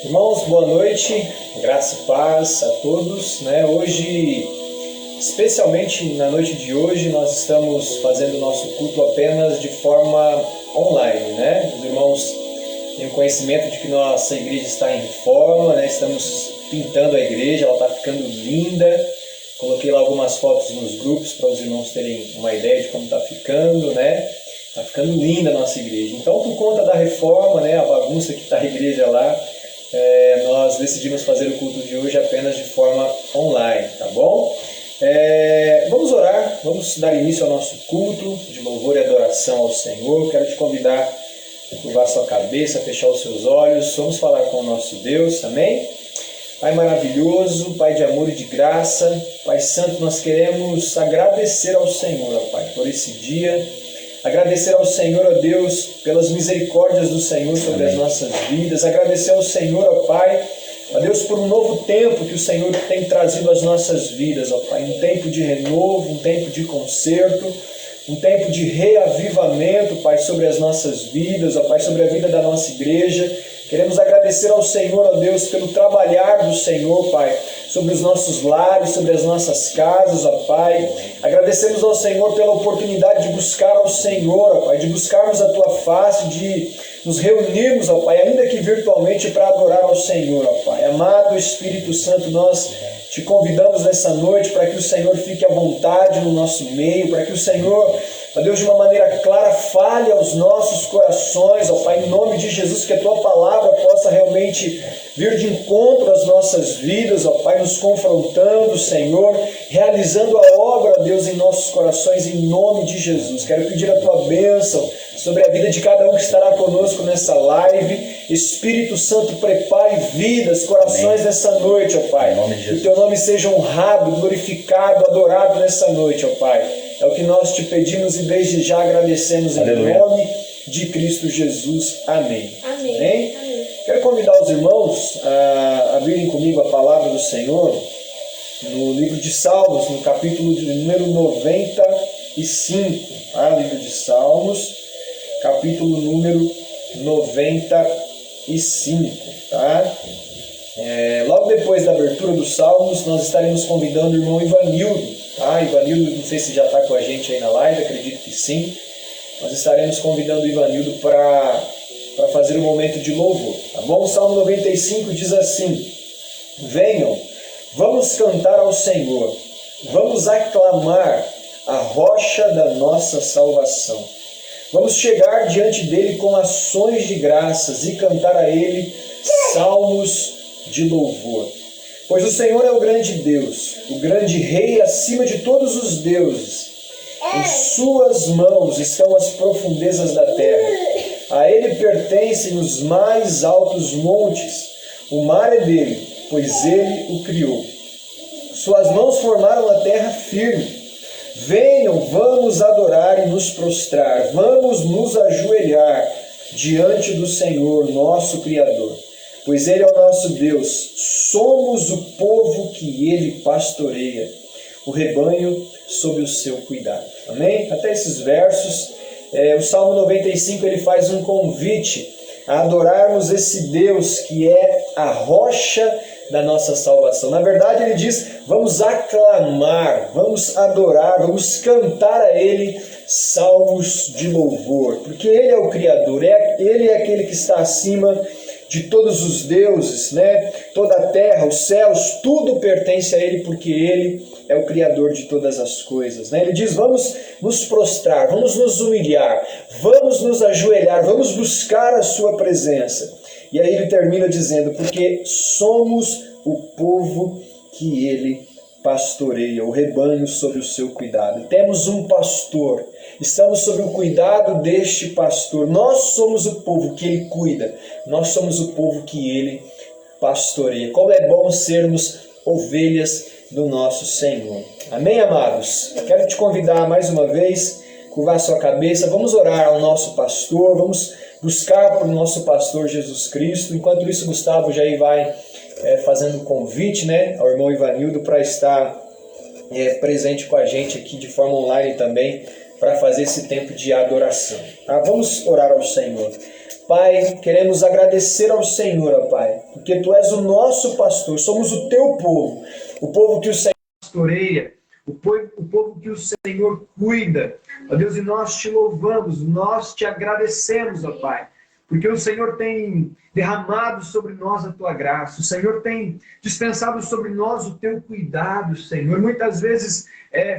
Irmãos, boa noite, graça e paz a todos. Hoje, especialmente na noite de hoje, nós estamos fazendo o nosso culto apenas de forma online. Os irmãos têm o conhecimento de que nossa igreja está em reforma, estamos pintando a igreja, ela está ficando linda. Coloquei lá algumas fotos nos grupos para os irmãos terem uma ideia de como está ficando, Está ficando linda a nossa igreja. Então, por conta da reforma, a bagunça que está a igreja lá, nós decidimos fazer o culto de hoje apenas de forma online, tá bom? Vamos orar, vamos dar início ao nosso culto de louvor e adoração ao Senhor. Quero te convidar a curvar sua cabeça, fechar os seus olhos. Vamos falar com o nosso Deus, amém? Pai maravilhoso, Pai de amor e de graça, Pai santo, nós queremos agradecer ao Senhor, ó Pai, por esse dia. Agradecer ao Senhor, ó Deus, pelas misericórdias do Senhor sobre as nossas vidas. Agradecer ao Senhor, ó Pai, ó Deus, por um novo tempo que o Senhor tem trazido às nossas vidas, ó Pai. Um tempo de renovo, um tempo de conserto, um tempo de reavivamento, Pai, sobre as nossas vidas, ó Pai, sobre a vida da nossa igreja. Queremos agradecer ao Senhor, ó Deus, pelo trabalhar do Senhor, Pai, sobre os nossos lares, sobre as nossas casas, ó Pai. Agradecemos ao Senhor pela oportunidade de buscar ao Senhor, ó Pai, de buscarmos a Tua face, de nos reunirmos, ó Pai, ainda que virtualmente, para adorar ao Senhor, ó Pai. Amado Espírito Santo, nós te convidamos nessa noite para que o Senhor fique à vontade no nosso meio, para que o Senhor, ó Deus, de uma maneira clara, fale aos nossos corações, ó Pai, em nome de Jesus, que a Tua palavra possa realmente vir de encontro às nossas vidas, ó Pai, nos confrontando, Senhor, realizando a obra, ó Deus, em nossos corações, em nome de Jesus. Quero pedir a Tua bênção sobre a vida de cada um que estará conosco nessa live. Espírito Santo, prepare vidas, corações nessa noite, ó Pai. Que o Teu nome seja honrado, glorificado, adorado nessa noite, ó Pai. É o que nós te pedimos e desde já agradecemos. Aleluia. Em nome de Cristo Jesus. Amém. Amém. Amém? Amém. Quero convidar os irmãos a abrirem comigo a palavra do Senhor no livro de Salmos, no capítulo de número 95. Tá? Livro de Salmos, capítulo número 95. Tá? Logo depois da abertura dos Salmos, nós estaremos convidando o irmão Ivanildo. Tá? Ivanildo, não sei se já está com a gente aí na live, acredito que sim. Nós estaremos convidando o Ivanildo para fazer um momento de louvor. Tá bom? O Salmo 95 diz assim: venham, vamos cantar ao Senhor, vamos aclamar a rocha da nossa salvação. Vamos chegar diante dele com ações de graças e cantar a ele salmos de louvor. Pois o Senhor é o grande Deus, o grande Rei acima de todos os deuses. Em suas mãos estão as profundezas da terra. A ele pertencem os mais altos montes. O mar é dele, pois ele o criou. Suas mãos formaram a terra firme. Venham, vamos adorar e nos prostrar. Vamos nos ajoelhar diante do Senhor, nosso Criador. Pois ele é o nosso Deus. Somos o povo que ele pastoreia, o rebanho sob o seu cuidado. Amém? Até esses versos, o Salmo 95 ele faz um convite a adorarmos esse Deus que é a rocha da nossa salvação. Na verdade, ele diz: vamos aclamar, vamos adorar, vamos cantar a Ele salmos de louvor, porque Ele é o Criador, Ele é aquele que está acima de todos os deuses, Toda a terra, os céus, tudo pertence a Ele, porque Ele é o Criador de todas as coisas, Ele diz: vamos nos prostrar, vamos nos humilhar, vamos nos ajoelhar, vamos buscar a sua presença. E aí ele termina dizendo: porque somos o povo que ele pastoreia, o rebanho sob o seu cuidado. Temos um pastor, estamos sob o cuidado deste pastor. Nós somos o povo que ele cuida, nós somos o povo que ele pastoreia. Como é bom sermos ovelhas do nosso Senhor. Amém, amados? Quero te convidar mais uma vez, curvar sua cabeça, vamos orar ao nosso pastor, vamos buscar por nosso pastor Jesus Cristo. Enquanto isso, Gustavo já aí vai fazendo o convite, ao irmão Ivanildo para estar presente com a gente aqui de forma online também para fazer esse tempo de adoração. Tá? Vamos orar ao Senhor. Pai, queremos agradecer ao Senhor, ó Pai, porque Tu és o nosso pastor, somos o Teu povo, o povo que o Senhor pastoreia, o povo que o Senhor cuida. Ó Deus, e nós Te louvamos, nós Te agradecemos, ó Pai, porque o Senhor tem derramado sobre nós a Tua graça, o Senhor tem dispensado sobre nós o Teu cuidado, Senhor. Muitas vezes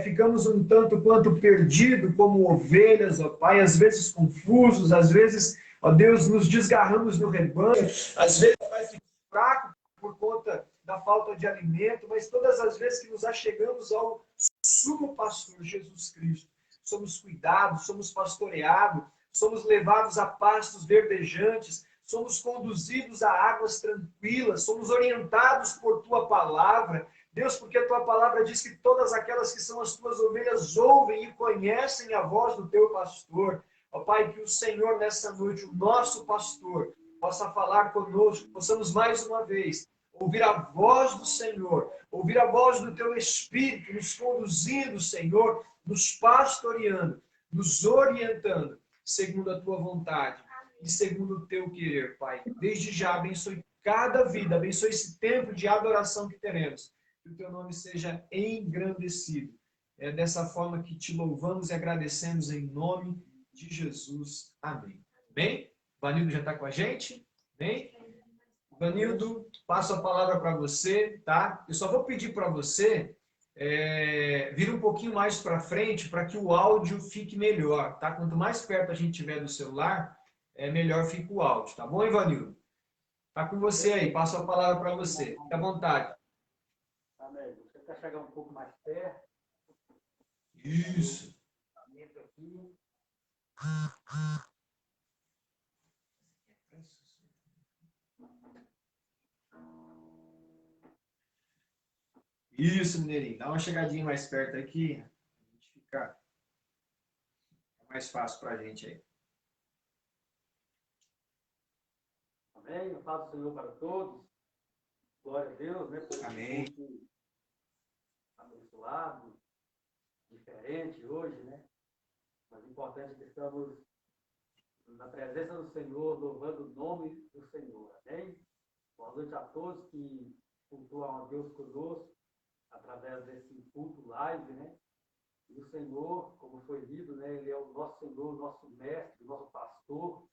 ficamos um tanto quanto perdidos como ovelhas, ó Pai, às vezes confusos, às vezes, ó Deus, nos desgarramos no rebanho, às vezes, Pai, ficamos fracos por conta da falta de alimento, mas todas as vezes que nos achegamos ao sumo pastor Jesus Cristo, somos cuidados, somos pastoreados, somos levados a pastos verdejantes, somos conduzidos a águas tranquilas, somos orientados por Tua palavra. Deus, porque a Tua palavra diz que todas aquelas que são as Tuas ovelhas ouvem e conhecem a voz do Teu pastor. Ó Pai, que o Senhor nessa noite, o nosso pastor, possa falar conosco, possamos mais uma vez ouvir a voz do Senhor, ouvir a voz do Teu Espírito, nos conduzindo, Senhor, nos pastoreando, nos orientando, segundo a Tua vontade e segundo o Teu querer, Pai. Desde já, abençoe cada vida, abençoe esse tempo de adoração que teremos. Que o Teu nome seja engrandecido. É dessa forma que Te louvamos e agradecemos em nome de Jesus. Amém. Bem? O Vanildo já está com a gente? Bem? Vanildo, passo a palavra para você, tá? Eu só vou pedir para você vir um pouquinho mais para frente para que o áudio fique melhor, tá? Quanto mais perto a gente tiver do celular, melhor fica o áudio, tá bom, Ivanildo? Tá com você aí, passo a palavra para você. Fique à vontade. Amém. Você quer chegar um pouco mais perto? Isso. Aqui. Isso, Mineirinho. Dá uma chegadinha mais perto aqui. A gente fica mais fácil para a gente aí. Amém. Eu faço o Senhor para todos. Glória a Deus, né? Por Amém. um abençoado, diferente hoje, né? Mas o importante é que estamos na presença do Senhor, louvando o nome do Senhor. Amém? Boa noite a todos que cultuam a Deus conosco através desse culto live, né? E o Senhor, como foi lido, né? Ele é o nosso Senhor, nosso mestre, nosso pastor.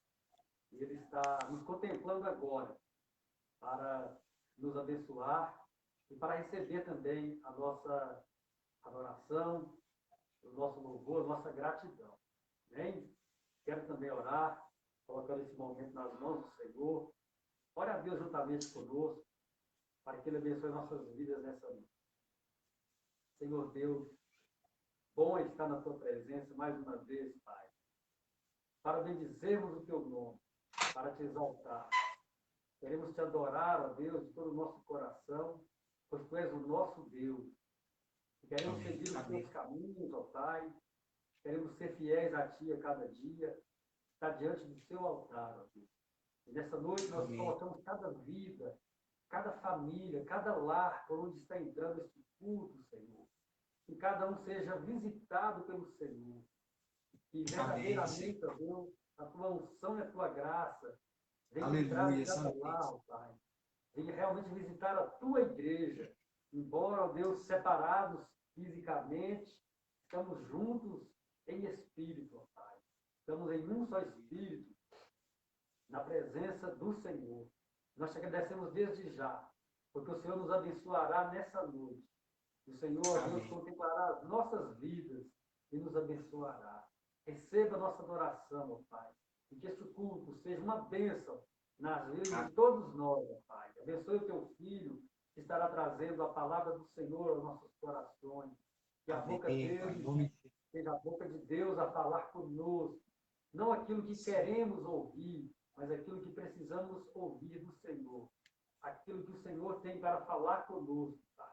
E Ele está nos contemplando agora para nos abençoar e para receber também a nossa adoração, o nosso louvor, a nossa gratidão. Amém? Quero também orar, colocando esse momento nas mãos do Senhor. Ore a Deus juntamente conosco, para que Ele abençoe nossas vidas nessa noite. Senhor Deus, bom é estar na Tua presença mais uma vez, Pai, para bendizermos o Teu nome, para Te exaltar. Queremos Te adorar, ó Deus, de todo o nosso coração, pois Tu és o nosso Deus. E queremos seguir os Teus caminhos, ó Pai. Queremos ser fiéis a Ti a cada dia, estar diante do Seu altar, ó Deus. E nessa noite nós colocamos cada vida, cada família, cada lar por onde está entrando este culto, Senhor. Que cada um seja visitado pelo Senhor. Que verdadeiramente, ó Deus, a Tua unção e a Tua graça venha entrar em cada lar, ó Pai. Venha realmente visitar a Tua igreja. Embora, ó Deus, separados fisicamente, estamos juntos em espírito, ó Pai. Estamos em um só espírito, na presença do Senhor. Nós te agradecemos desde já, porque o Senhor nos abençoará nessa noite. O Senhor, Deus, contemplará as nossas vidas e nos abençoará. Receba a nossa adoração, ó Pai. E que este culto seja uma bênção nas vidas de todos nós, ó Pai. Abençoe o teu filho, que estará trazendo a palavra do Senhor aos nossos corações. Que a boca dele seja a boca de Deus a falar conosco. Não aquilo que queremos ouvir, mas aquilo que precisamos ouvir do Senhor. Aquilo que o Senhor tem para falar conosco, Pai.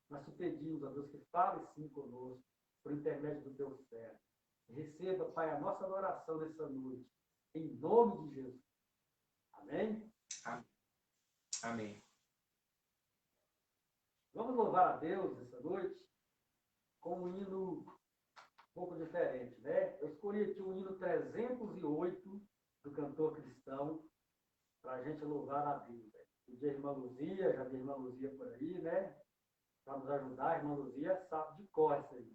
Nós te pedimos, ó Deus, que fale sim conosco, por intermédio do teu servo. Receba, Pai, a nossa adoração nessa noite, em nome de Jesus. Amém? Amém. Vamos louvar a Deus essa noite com o hino pouco diferente, né? Eu escolhi aqui o hino 308 do cantor cristão para a gente louvar a Deus. Pedir a irmã Luzia, já vi a irmã Luzia por aí, né? Para nos ajudar, a irmã Luzia sabe de cor isso aí.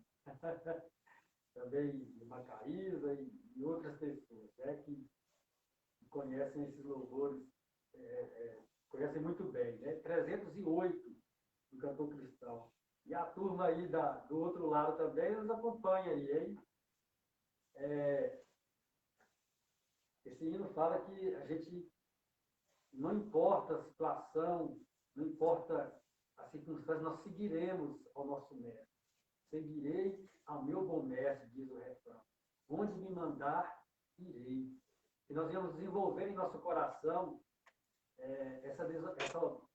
Também irmã Caísa e outras pessoas, né? Que conhecem esses louvores, conhecem muito bem, né? 308 do cantor cristão. E a turma aí do outro lado também nos acompanha aí, hein? Esse hino fala que a gente, não importa a situação, não importa a circunstância, nós seguiremos ao nosso mestre. Seguirei ao meu bom mestre, diz o refrão. Onde me mandar, irei. E nós vamos desenvolver em nosso coração essa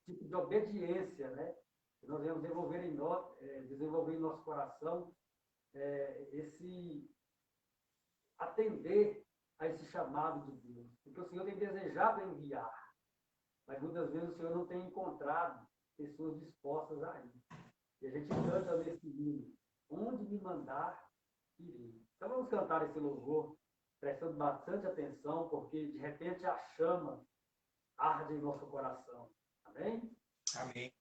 tipo de obediência, né? Que nós vamos desenvolver em nosso coração esse atender a esse chamado de Deus. Porque o Senhor tem desejado enviar, mas muitas vezes o Senhor não tem encontrado pessoas dispostas a ir. E a gente canta nesse hino, onde me mandar, irei. Então vamos cantar esse louvor, prestando bastante atenção, porque de repente a chama arde em nosso coração. Amém? Amém.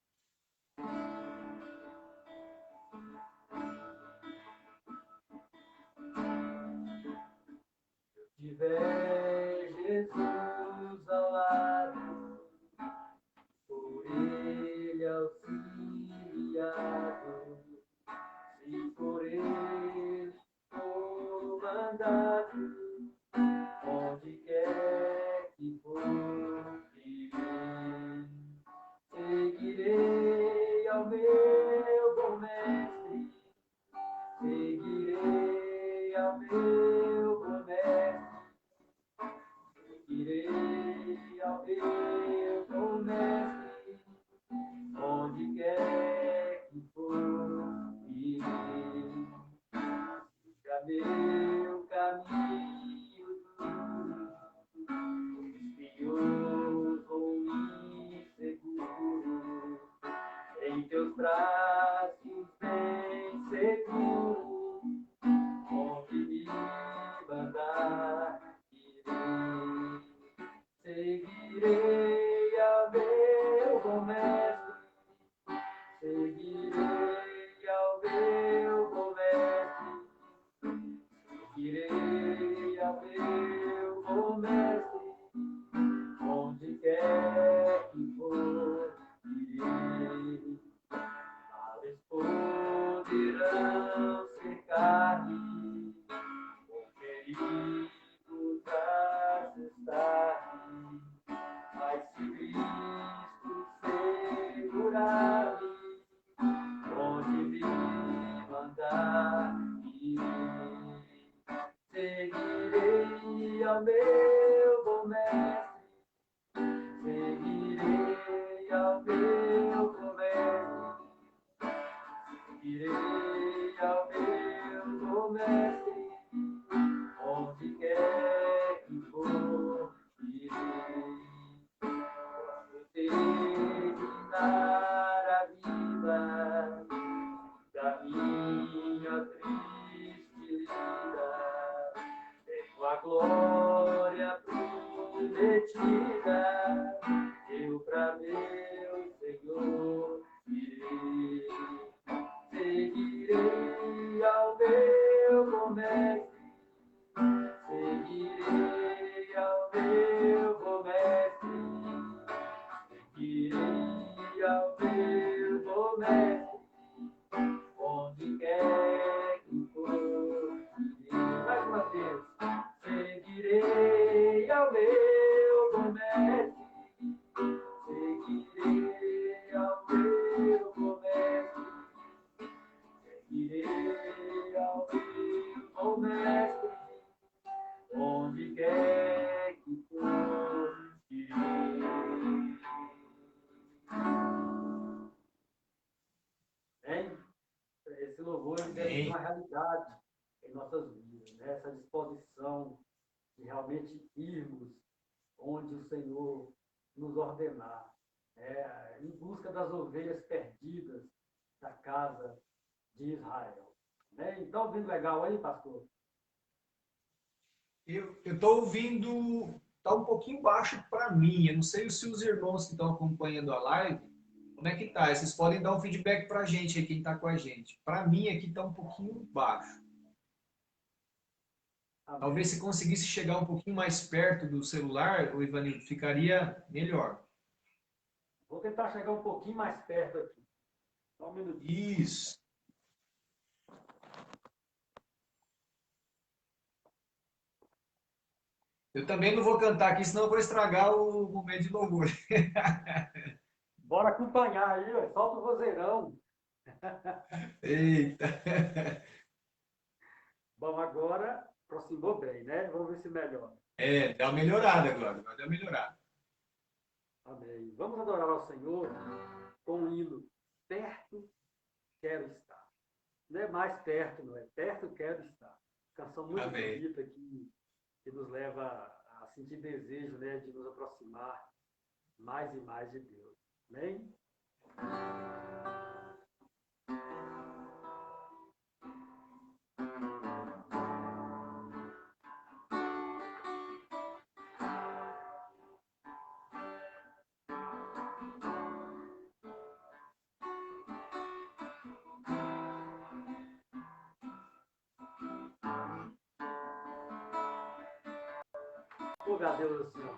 Tiver Jesus ao lado, por ele auxiliado, se por ele for mandado, onde quer que for, irei. Seguirei ao meu bom mestre, seguirei ao meu bom mestre, seguirei ao meu bom mestre, onde quer que for, irei. Siga meu caminho duro, espinhoso ou inseguro, em teus braços bem seguro, onde me mandar, irei. Seguirei ao meu bom mestre, seguirei ao meu bom mestre, seguirei ao meu bom mestre, onde quer que for, irei. Males poderão cercar-me, com perigos assustar-me, mas se Cristo segurar-me, onde me mandar, irei. Seguirei ao meu bom mestre, seguirei ao meu bom mestre, seguirei ao meu bom mestre, onde quer que for, irei. Quando terminar a vida da minha triste vida, tenho a glória prometida, eu pra meu Senhor irei. Seguirei ao meu bom mestre, seguirei ao meu bom mestre, seguirei ao meu bom mestre, onde quer que for, irei. Mais uma vez. Seguirei ao meu bom mestre, seguirei ao meu bom mestre, seguirei ao meu bom mestre, onde quer que for, irei. Bem, esse louvor deve ser uma realidade em nossas vidas, né? Essa disposição de realmente irmos onde o Senhor nos ordenar, em busca das ovelhas perdidas da casa de Israel. Né? Então, ouvindo legal aí, pastor? Eu estou ouvindo, está um pouquinho baixo para mim. Eu não sei se os irmãos que estão acompanhando a live, como é que tá? Vocês podem dar um feedback para a gente aí, quem está com a gente. Para mim aqui está um pouquinho baixo. Talvez se Amém. conseguisse chegar um pouquinho mais perto do celular, o Ivanildo, ficaria melhor. Vou tentar chegar um pouquinho mais perto aqui. Só um minutinho. Isso. Eu também não vou cantar aqui, senão eu vou estragar o momento de louvor. Bora acompanhar aí, ó. Solta o vozeirão. Eita. Bom, agora aproximou bem, né? Vamos ver se melhora. É, dá uma melhorada agora, vai dar uma melhorada. Amém. Vamos adorar ao Senhor com um hino. Perto quero estar. Não é mais perto, não é? Perto quero estar. Canção muito Amém. bonita que nos leva a sentir desejo, né, de nos aproximar mais e mais de Deus. Amém? Louve a Deus assim, ó.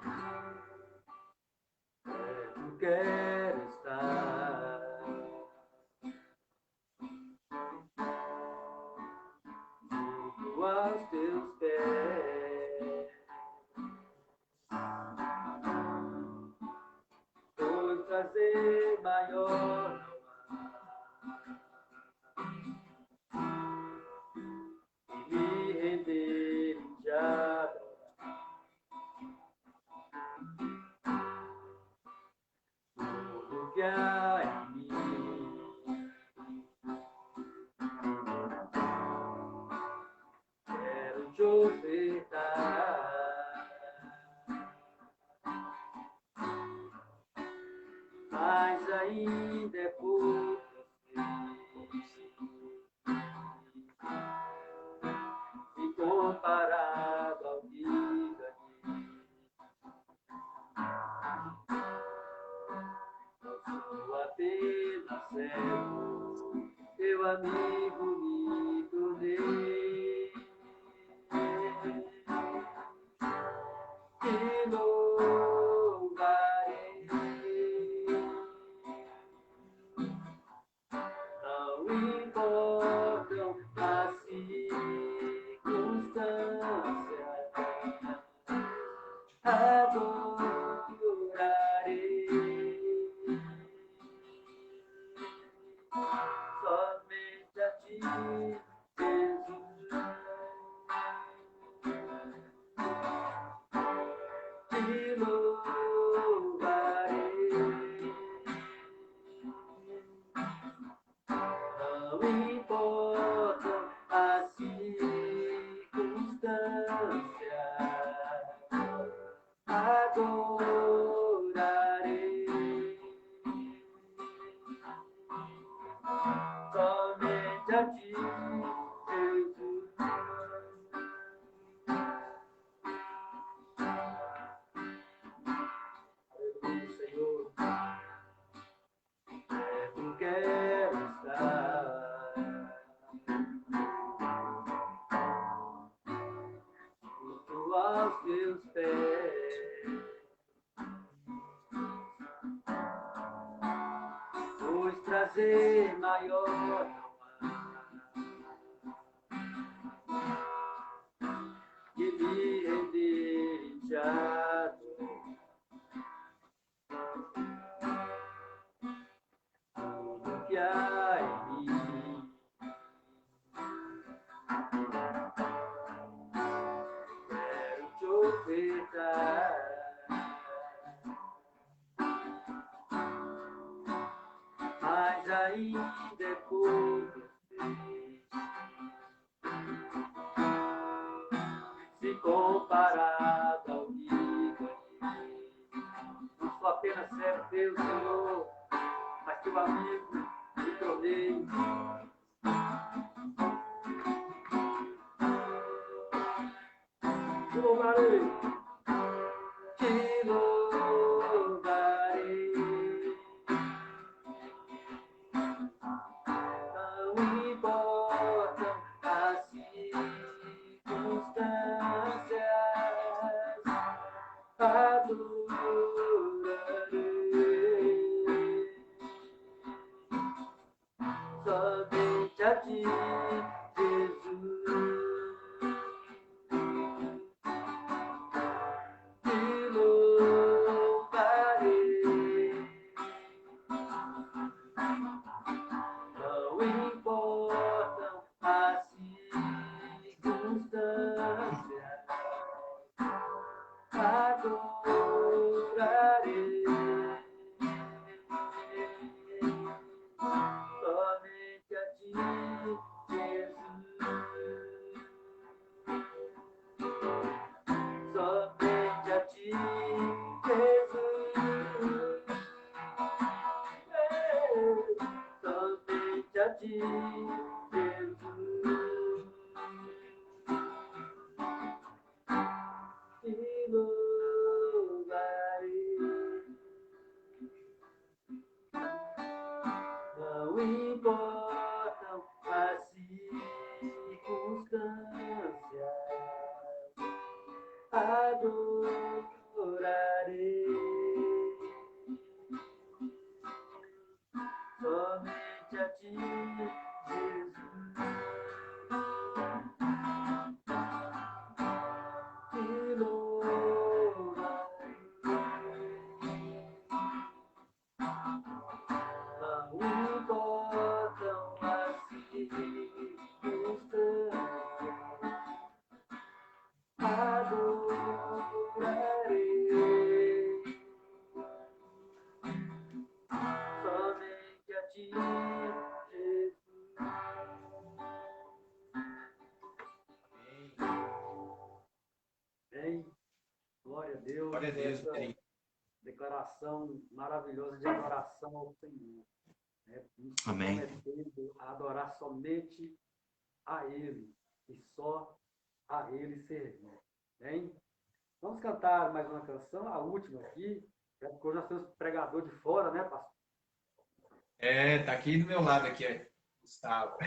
Perto quero estar, junto aos teus pés, pois prazer maior que me render e te adorar. Tudo que há em mim, quero te ofertar, mas ainda é pouco, se comparado ao que ganhei. Não sou apenas servo, teu amigo me tornei. Te louvarei, não importam as circunstâncias, adorarei somente a ti, Jesus. Te louvarei, não importam as circunstâncias, adorarei somente a ti, Jesus. Aleluia, Senhor. Eu quero estar junto aos teus pés, pois prazer maior não há que me render e te adorar. Tudo que há em mim, quero te ofertar, mas ainda é pouco, se comparado ao que ganhei. Não sou apenas servo teu, Senhor, mas teu amigo me tornei. louvarei, te louvarei. Não importam as circunstâncias, adorarei somente a ti, Jesus. Te louvarei. Não importam as circunstâncias, adorarei somente a ti, Jesus. Somente a ti, Jesus. Somente a ti, Jesus. Te louvarei. Não importam as circunstâncias, adorarei somente a ti, Jesus. Te louvarei. Não importam as circunstâncias, adorarei somente a ti, Jesus. Bem, glória a Deus Glória a por Deus, essa Neri. declaração maravilhosa de adoração ao Senhor, né? Nos Amém. comprometendo a adorar somente a Ele e só a Ele servir. Bem, vamos cantar mais uma canção, a última aqui, porque hoje nós temos pregador de fora, né, pastor? Tá aqui do meu lado aqui, Gustavo.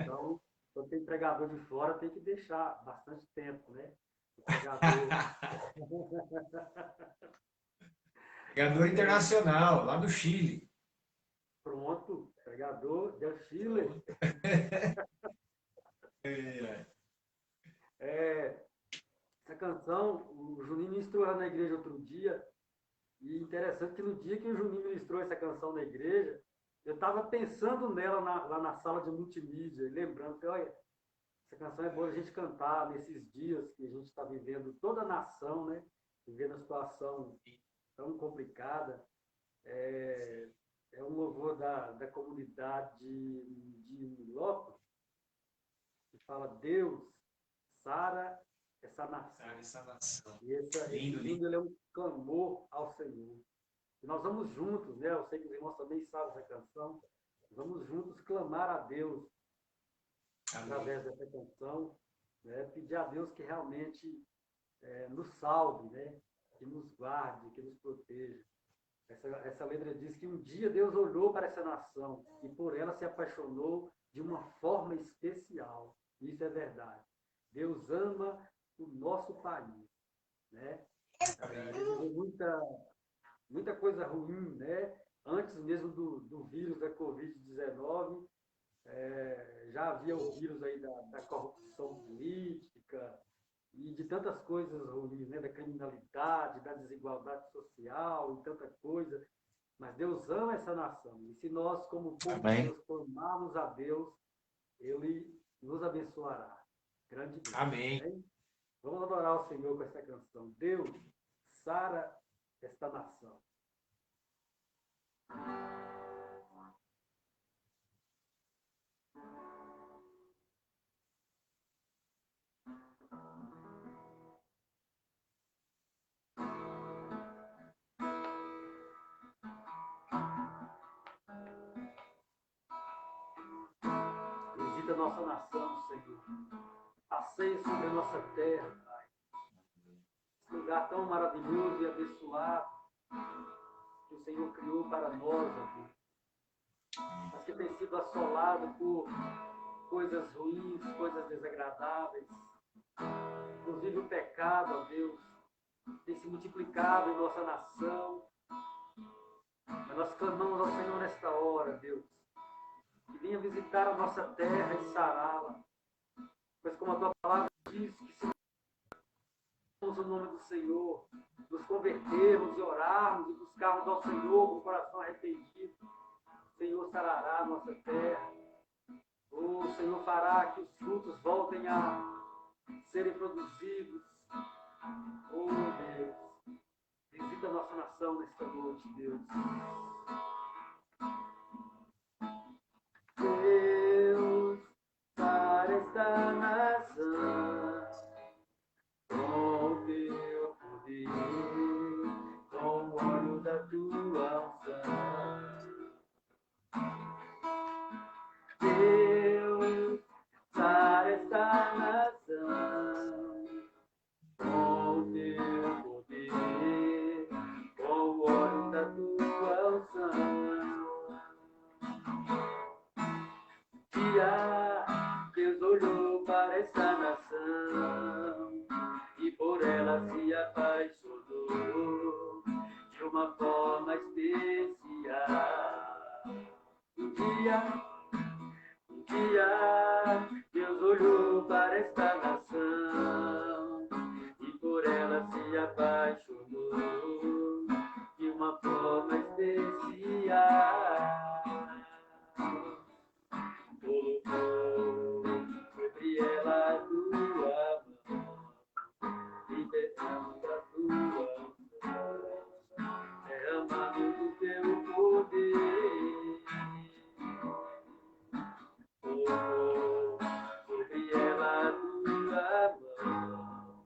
Então, quando tem pregador de fora, tem que deixar bastante tempo, né? O pregador. Pregador internacional, lá do Chile. Pronto, pregador del Chile. Essa canção, o Juninho ministrou ela na igreja outro dia, e interessante que no dia que o Juninho ministrou essa canção na igreja, eu estava pensando nela lá na sala de multimídia, e lembrando que, olha, essa canção é boa a gente cantar nesses dias que a gente está vivendo, toda a nação, né? Vivendo a situação tão complicada. É um louvor da comunidade de Milópolis, que fala: Deus, sara essa nação. Essa nação. E esse Lindo, lindo. lindo, ele é um clamor ao Senhor. E nós vamos juntos, né? Eu sei que os irmãos também sabem essa canção. Vamos juntos clamar a Deus através dessa canção, né? Pedir a Deus que realmente nos salve, né? Que nos guarde, que nos proteja. Essa letra diz que um dia Deus olhou para essa nação e por ela se apaixonou de uma forma especial. Isso é verdade. Deus ama o nosso país, né? Muita coisa ruim, né? Antes mesmo do vírus da Covid-19, já havia o vírus aí da corrupção política e de tantas coisas ruins, né? Da criminalidade, da desigualdade social e tanta coisa. Mas Deus ama essa nação. E se nós, como povo de Deus, clamarmos a Deus, Ele nos abençoará. Grande Deus. Amém. Né? Vamos adorar o Senhor com essa canção. Deus, sara esta nação. Visita a nossa nação, Senhor. Passeia sobre a nossa terra, Pai. lugar tão maravilhoso e abençoado que o Senhor criou para nós, ó Deus, mas que tem sido assolado por coisas ruins, coisas desagradáveis, inclusive o pecado, ó Deus, tem se multiplicado em nossa nação. Mas nós clamamos ao Senhor nesta hora, Deus, que venha visitar a nossa terra e sará-la. Pois como a tua palavra diz, que se nós o nome do Senhor, nos convertermos e orarmos e buscarmos ao Senhor com o coração arrependido, o Senhor sarará a nossa terra. O Senhor fará que os frutos voltem a serem produzidos. Oh, Deus, visita a nossa nação nesta noite, Deus. Deus, para esta nação, com o teu poder, com o óleo da tua unção. Deus, para esta nação, com o teu poder, com o óleo da tua unção. Deus olhou para esta nação e por ela se apaixonou de uma forma especial. Um dia, Deus olhou para esta nação e por ela se apaixonou de uma forma especial. Colocou sobre ela a tua mão, libertando a tua mão, derramando do teu poder. Colocou sobre ela a tua mão,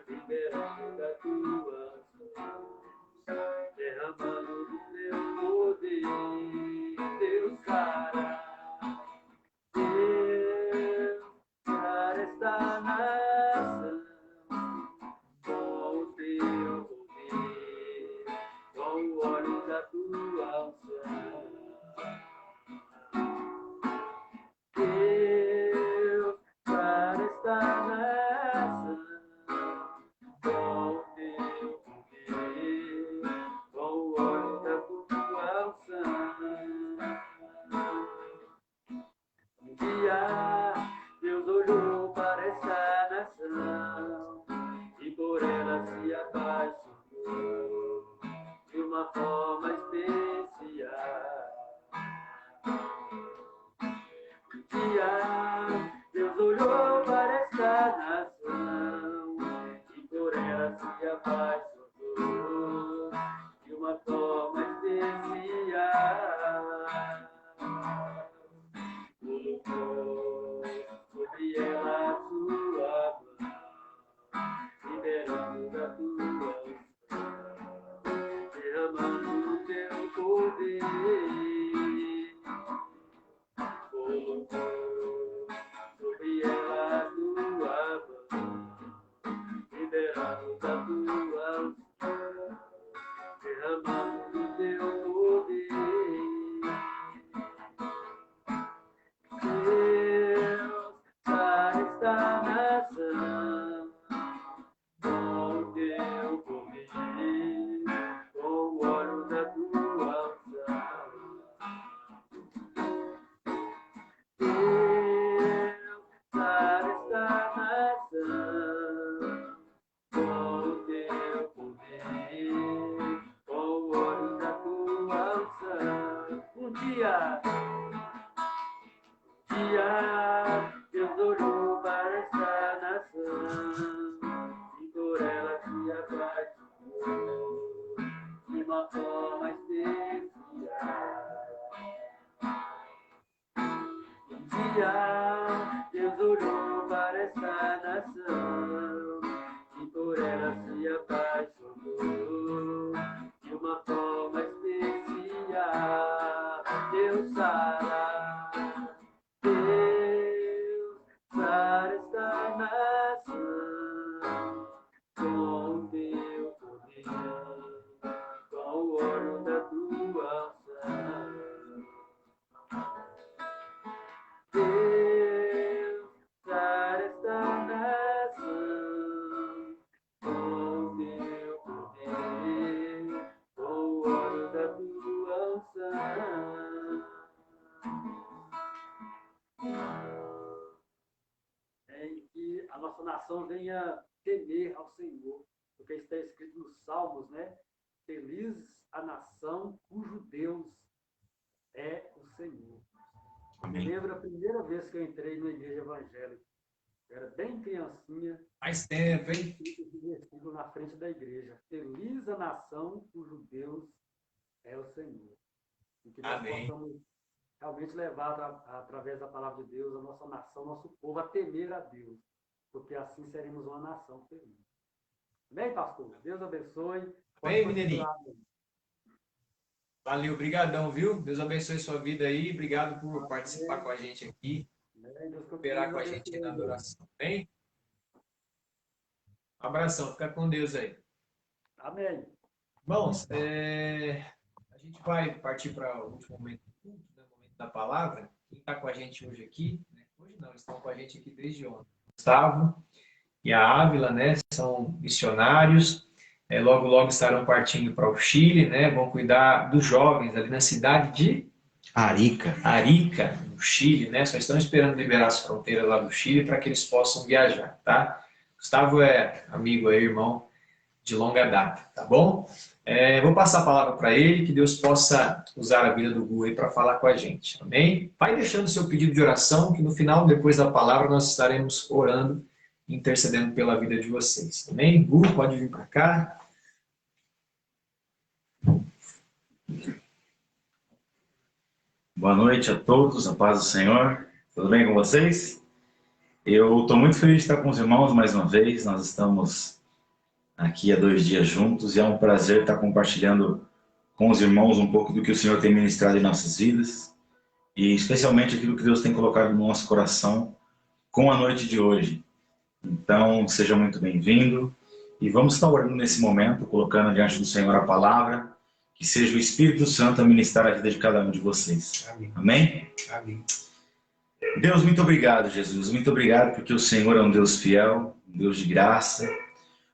liberando a tua mão, derramando do teu poder. Deus sará. Deus, para esta nação, com o teu poder, com o óleo da tua unção. Deus, para esta nação, com o teu poder, com o óleo da tua unção. Um dia, Deus olhou para esta nação e por ela se apaixonou de uma forma especial. Um dia, Deus olhou para esta nação e por ela se apaixonou de uma forma especial. Colocou sobre ela a tua mão, liberando da tua unção, derramando o teu poder. Colocou sobre ela a tua mão, liberando da tua unção, derramando o teu poder. Deus, para esta nação, com o teu poder, com o óleo da tua unção. Deus, para esta nação, com o teu poder, com o óleo da tua unção. Um dia, Deus olhou para esta nação e por ela se apaixonou de uma forma especial. Um dia, Deus olhou para esta nação e por ela se apaixonou de uma forma especial. Deus sará. Deus, para esta nação, com o teu nossa nação venha temer ao Senhor, porque está escrito nos Salmos, né? Feliz a nação cujo Deus é o Senhor. Amém. Eu lembro a primeira vez que eu entrei na igreja evangélica. Eu era bem criancinha. Faz tempo, hein? Esse versículo na frente da igreja. Feliz a nação cujo Deus é o Senhor. E que nós Amém. possamos realmente levar, através da palavra de Deus, a nossa nação, nosso povo, a temer a Deus. Porque assim seremos uma nação feliz. Amém, pastor? Deus abençoe. Amém, mineirinho. Valeu, obrigadão, viu? Deus abençoe sua vida aí. Obrigado por participar com a gente aqui. Cooperar com a gente na adoração. Bem? Um abração. Fica com Deus aí. Amém. Irmãos, a gente vai partir para o último momento do culto, né? O momento da palavra. Quem está com a gente hoje aqui, né? Hoje não, eles estão com a gente aqui desde ontem. Gustavo e a Ávila, né? São missionários. Logo, logo estarão partindo para o Chile, né? Vão cuidar dos jovens ali na cidade de Arica, no Chile, né? Só estão esperando liberar as fronteiras lá do Chile para que eles possam viajar, tá? Gustavo é amigo aí, irmão de longa data, tá bom? Vou passar a palavra para ele, que Deus possa usar a vida do Gu aí para falar com a gente, amém? Vai deixando seu pedido de oração, que no final, depois da palavra, nós estaremos orando, intercedendo pela vida de vocês, amém? Gu, pode vir para cá. Boa noite a todos, a paz do Senhor. Tudo bem com vocês? Eu estou muito feliz de estar com os irmãos mais uma vez. Nós estamos aqui há 2 dias juntos e é um prazer estar compartilhando com os irmãos um pouco do que o Senhor tem ministrado em nossas vidas e especialmente aquilo que Deus tem colocado no nosso coração com a noite de hoje. Então, seja muito bem-vindo e vamos estar orando nesse momento, colocando diante do Senhor a palavra. Que seja o Espírito Santo a ministrar a vida de cada um de vocês. Amém. Amém? Amém. Deus, muito obrigado, Jesus. Muito obrigado porque o Senhor é um Deus fiel, um Deus de graça.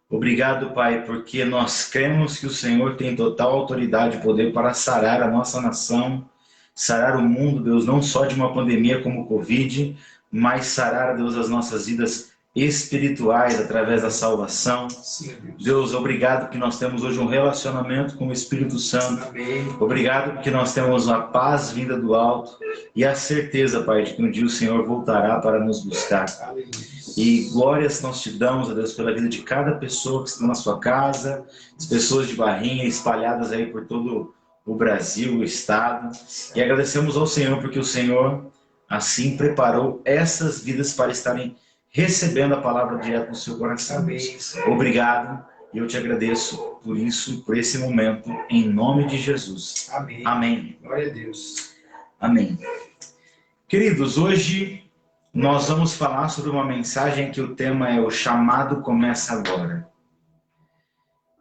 Obrigado, Pai, porque nós cremos que o Senhor tem total autoridade e poder para sarar a nossa nação, sarar o mundo, Deus, não só de uma pandemia como o Covid, mas sarar, Deus, as nossas vidas espirituais através da salvação. Sim, Deus, obrigado que nós temos hoje um relacionamento com o Espírito Santo. amém. Obrigado porque nós temos a paz vinda do alto e a certeza, Pai, de que um dia o Senhor voltará para nos buscar. Aleluia. E glórias nós te damos, ó Deus, pela vida de cada pessoa que está na sua casa, as pessoas de Barrinha espalhadas aí por todo o Brasil, o estado. E agradecemos ao Senhor porque o Senhor assim preparou essas vidas para estarem recebendo a palavra direto no seu coração. Amém. Obrigado, e eu te agradeço por isso, por esse momento, em nome de Jesus. Amém. Amém. Glória a Deus. Amém. Queridos, hoje nós vamos falar sobre uma mensagem que o tema é o chamado começa agora.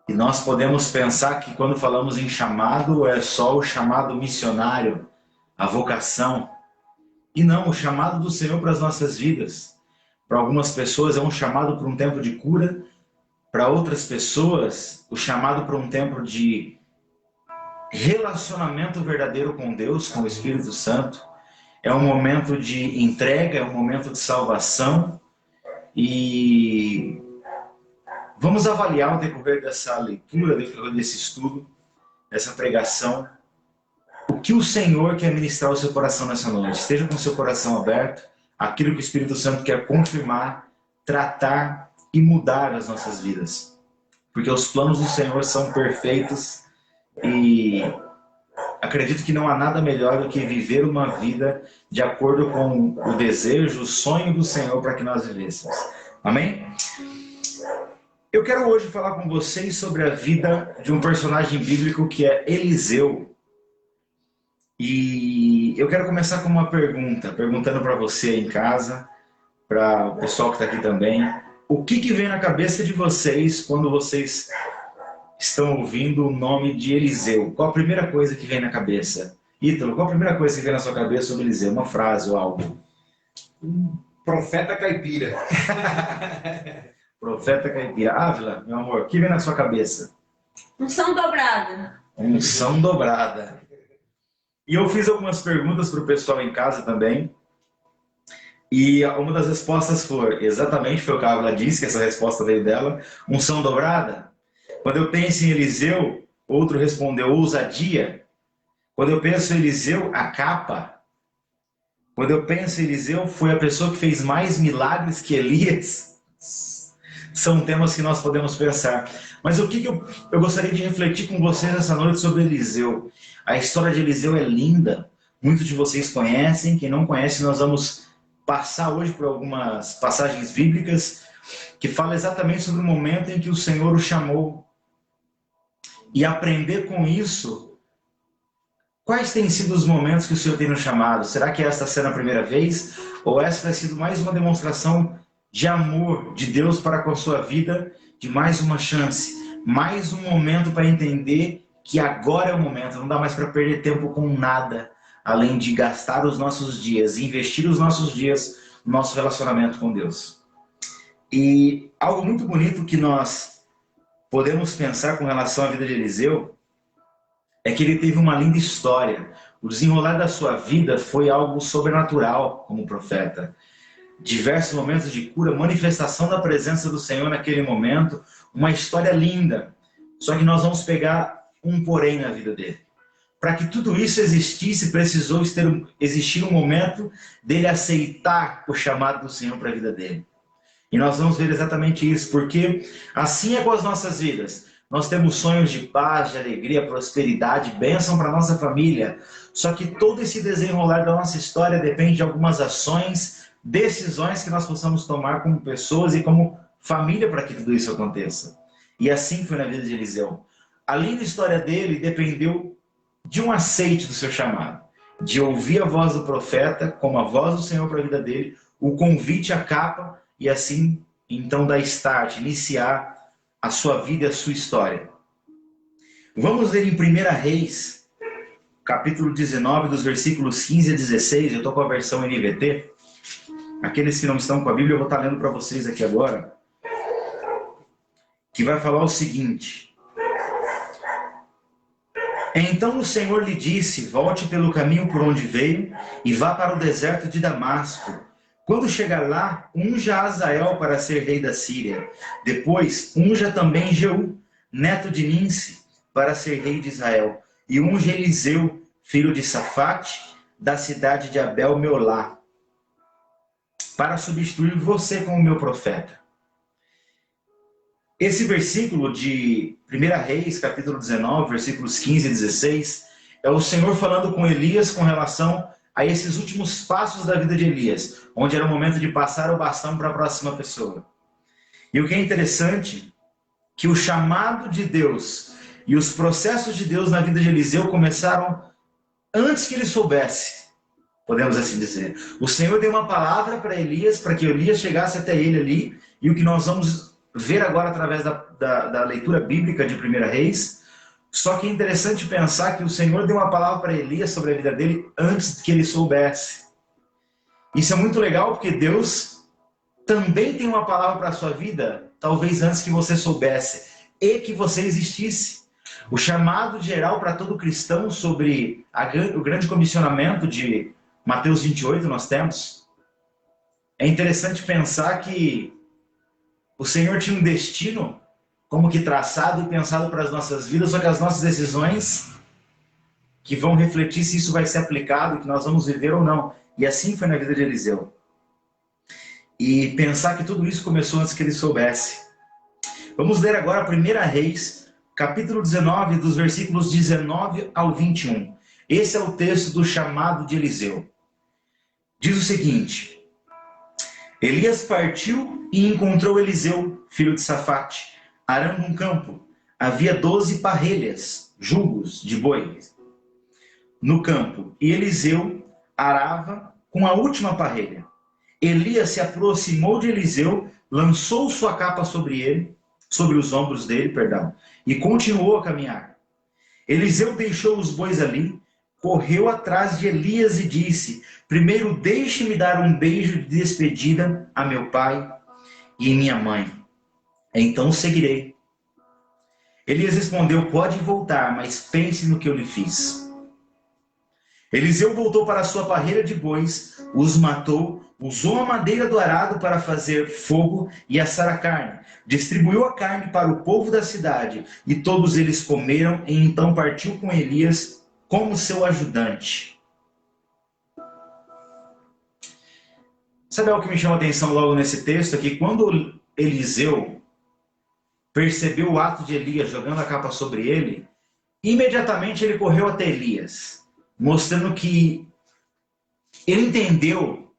E nós podemos pensar que quando falamos em chamado, é só o chamado missionário, a vocação. E não, o chamado do Senhor para as nossas vidas. Para algumas pessoas é um chamado para um tempo de cura, para outras pessoas o chamado para um tempo de relacionamento verdadeiro com Deus, com o Espírito Santo. É um momento de entrega, é um momento de salvação. E vamos avaliar o decorrer dessa leitura, o decorrer desse estudo, dessa pregação, o que o Senhor quer ministrar ao seu coração nessa noite. Esteja com o seu coração aberto. Aquilo que o Espírito Santo quer confirmar, tratar e mudar as nossas vidas. Porque os planos do Senhor são perfeitos e acredito que não há nada melhor do que viver uma vida de acordo com o desejo, o sonho do Senhor para que nós vivêssemos. Amém? Eu quero hoje falar com vocês sobre a vida de um personagem bíblico que é Eliseu. E eu quero começar com uma pergunta, perguntando para você em casa, para o pessoal que está aqui também, o que vem na cabeça de vocês quando vocês estão ouvindo o nome de Eliseu? Qual a primeira coisa que vem na cabeça? Ítalo, qual a primeira coisa que vem na sua cabeça sobre Eliseu? Uma frase ou algo? Profeta caipira. Profeta caipira. Ávila, meu amor, o que vem na sua cabeça? Unção dobrada. Unção dobrada. E eu fiz algumas perguntas para o pessoal em casa também. E uma das respostas foi, exatamente foi o que a Ávila disse, que essa resposta veio dela, unção dobrada. Quando eu penso em Eliseu, outro respondeu, ousadia. Quando eu penso em Eliseu, a capa. Quando eu penso em Eliseu, foi a pessoa que fez mais milagres que Elias. São temas que nós podemos pensar. Mas o que eu gostaria de refletir com vocês essa noite sobre Eliseu? A história de Eliseu é linda. Muitos de vocês conhecem. Quem não conhece, nós vamos passar hoje por algumas passagens bíblicas que falam exatamente sobre o momento em que o Senhor o chamou. E aprender com isso, quais têm sido os momentos que o Senhor tem nos chamado? Será que esta será a primeira vez? Ou esta tem sido mais uma demonstração de amor de Deus para com a sua vida, de mais uma chance, mais um momento para entender que agora é o momento, não dá mais para perder tempo com nada, além de gastar os nossos dias, investir os nossos dias no nosso relacionamento com Deus. E algo muito bonito que nós podemos pensar com relação à vida de Eliseu é que ele teve uma linda história. O desenrolar da sua vida foi algo sobrenatural como profeta. Diversos momentos de cura, manifestação da presença do Senhor naquele momento, uma história linda. Só que nós vamos pegar um porém na vida dele. Para que tudo isso existisse, precisou existir um momento dele aceitar o chamado do Senhor para a vida dele. E nós vamos ver exatamente isso, porque assim é com as nossas vidas. Nós temos sonhos de paz, de alegria, prosperidade, bênção para a nossa família. Só que todo esse desenrolar da nossa história depende de algumas ações, decisões que nós possamos tomar como pessoas e como família para que tudo isso aconteça. E assim foi na vida de Eliseu. A linda história dele dependeu de um aceite do seu chamado, de ouvir a voz do profeta como a voz do Senhor para a vida dele, o convite à capa e assim, então, dar start, iniciar a sua vida e a sua história. Vamos ler em 1 Reis, capítulo 19, dos versículos 15 a 16. Eu estou com a versão NVT. Aqueles que não estão com a Bíblia, eu vou estar lendo para vocês aqui agora, que vai falar o seguinte: Então o Senhor lhe disse, volte pelo caminho por onde veio e vá para o deserto de Damasco. Quando chegar lá, unja Azael para ser rei da Síria. Depois, unja também Jeú, neto de Ninsi, para ser rei de Israel. E unja Eliseu, filho de Safate, da cidade de Abel-Meolá, para substituir você como meu profeta. Esse versículo de 1 Reis, capítulo 19, versículos 15 e 16, é o Senhor falando com Elias com relação a esses últimos passos da vida de Elias, onde era o momento de passar o bastão para a próxima pessoa. E o que é interessante, que o chamado de Deus e os processos de Deus na vida de Eliseu começaram antes que ele soubesse, podemos assim dizer. O Senhor deu uma palavra para Elias, para que Elias chegasse até ele ali, e o que nós vamos ver agora através da leitura bíblica de 1 Reis. Só que é interessante pensar que o Senhor deu uma palavra para Elias sobre a vida dele antes que ele soubesse. Isso é muito legal porque Deus também tem uma palavra para a sua vida, talvez antes que você soubesse e que você existisse. O chamado geral para todo cristão sobre o grande comissionamento de Mateus 28 nós temos. É interessante pensar que o Senhor tinha um destino como que traçado e pensado para as nossas vidas, só que as nossas decisões que vão refletir se isso vai ser aplicado, que nós vamos viver ou não. E assim foi na vida de Eliseu. E pensar que tudo isso começou antes que ele soubesse. Vamos ler agora 1 Reis, capítulo 19, dos versículos 19 ao 21. Esse é o texto do chamado de Eliseu. Diz o seguinte: Elias partiu e encontrou Eliseu, filho de Safate, arando um campo. Havia 12 parrelhas, jugos de bois, no campo. E Eliseu arava com a última parrelha. Elias se aproximou de Eliseu, lançou sua capa sobre os ombros dele, e continuou a caminhar. Eliseu deixou os bois ali, correu atrás de Elias e disse: primeiro deixe-me dar um beijo de despedida a meu pai e minha mãe. Então seguirei. Elias respondeu: pode voltar, mas pense no que eu lhe fiz. Eliseu voltou para a sua parreira de bois, os matou, Usou a madeira do arado para fazer fogo e assar a carne. Distribuiu a carne para o povo da cidade, e todos eles comeram, e então partiu com Elias como seu ajudante. Sabe algo que me chama a atenção logo nesse texto? É que quando Eliseu percebeu o ato de Elias jogando a capa sobre ele, imediatamente ele correu até Elias, mostrando que ele entendeu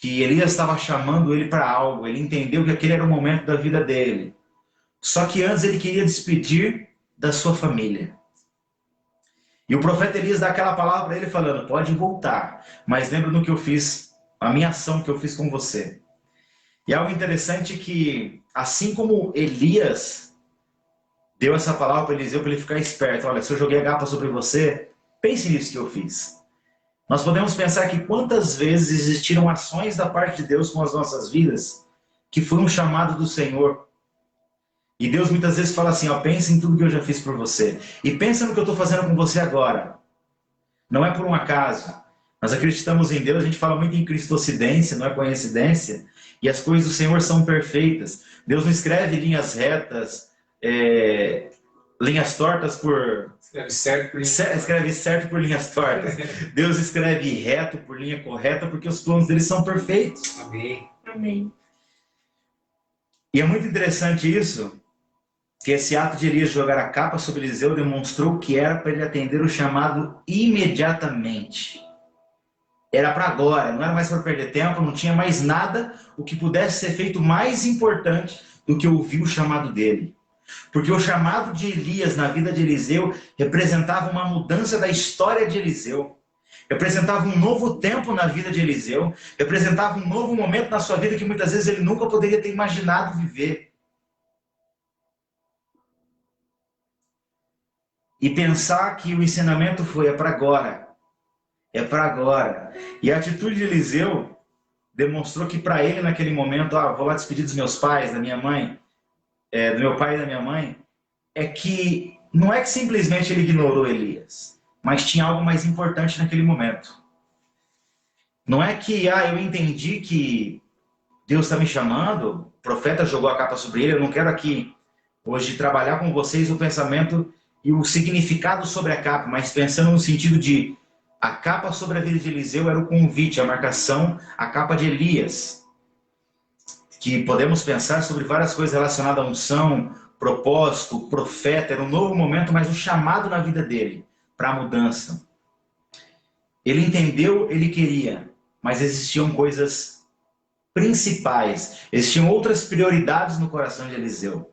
que Elias estava chamando ele para algo, ele entendeu que aquele era o momento da vida dele. Só que antes ele queria despedir da sua família. E o profeta Elias dá aquela palavra para ele falando, pode voltar, mas lembra do que eu fiz, a minha ação que eu fiz com você. E algo interessante que, assim como Elias deu essa palavra para Eliseu para ele ficar esperto, olha, se eu joguei a capa sobre você, pense nisso que eu fiz. Nós podemos pensar que quantas vezes existiram ações da parte de Deus com as nossas vidas que foi um chamado do Senhor. E Deus muitas vezes fala assim, ó, pensa em tudo que eu já fiz por você. E pensa no que eu estou fazendo com você agora. Não é por um acaso. Nós acreditamos em Deus, a gente fala muito em cristocidência, não é coincidência. E as coisas do Senhor são perfeitas. Deus não escreve linhas retas, linhas tortas por... Escreve certo por linhas tortas. Deus escreve reto por linha correta, porque os planos dele são perfeitos. Amém. Amém. E é muito interessante isso, que esse ato de Elias jogar a capa sobre Eliseu demonstrou que era para ele atender o chamado imediatamente. Era para agora, não era mais para perder tempo, não tinha mais nada o que pudesse ser feito mais importante do que ouvir o chamado dele. Porque o chamado de Elias na vida de Eliseu representava uma mudança da história de Eliseu. Representava um novo tempo na vida de Eliseu. Representava um novo momento na sua vida que muitas vezes ele nunca poderia ter imaginado viver. E pensar que o ensinamento foi, é para agora. É para agora. E a atitude de Eliseu demonstrou que para ele naquele momento, vou lá despedir dos meus pais, da minha mãe, do meu pai e da minha mãe, é que não é que simplesmente ele ignorou Elias, mas tinha algo mais importante naquele momento. Não é que, eu entendi que Deus está me chamando, o profeta jogou a capa sobre ele, eu não quero aqui hoje trabalhar com vocês o pensamento e o significado sobre a capa, mas pensando no sentido de a capa sobre a vida de Eliseu era o convite, a marcação, a capa de Elias. Que podemos pensar sobre várias coisas relacionadas à unção, propósito, profeta, era um novo momento, mas um chamado na vida dele para a mudança. Ele entendeu, ele queria, mas existiam coisas principais, existiam outras prioridades no coração de Eliseu.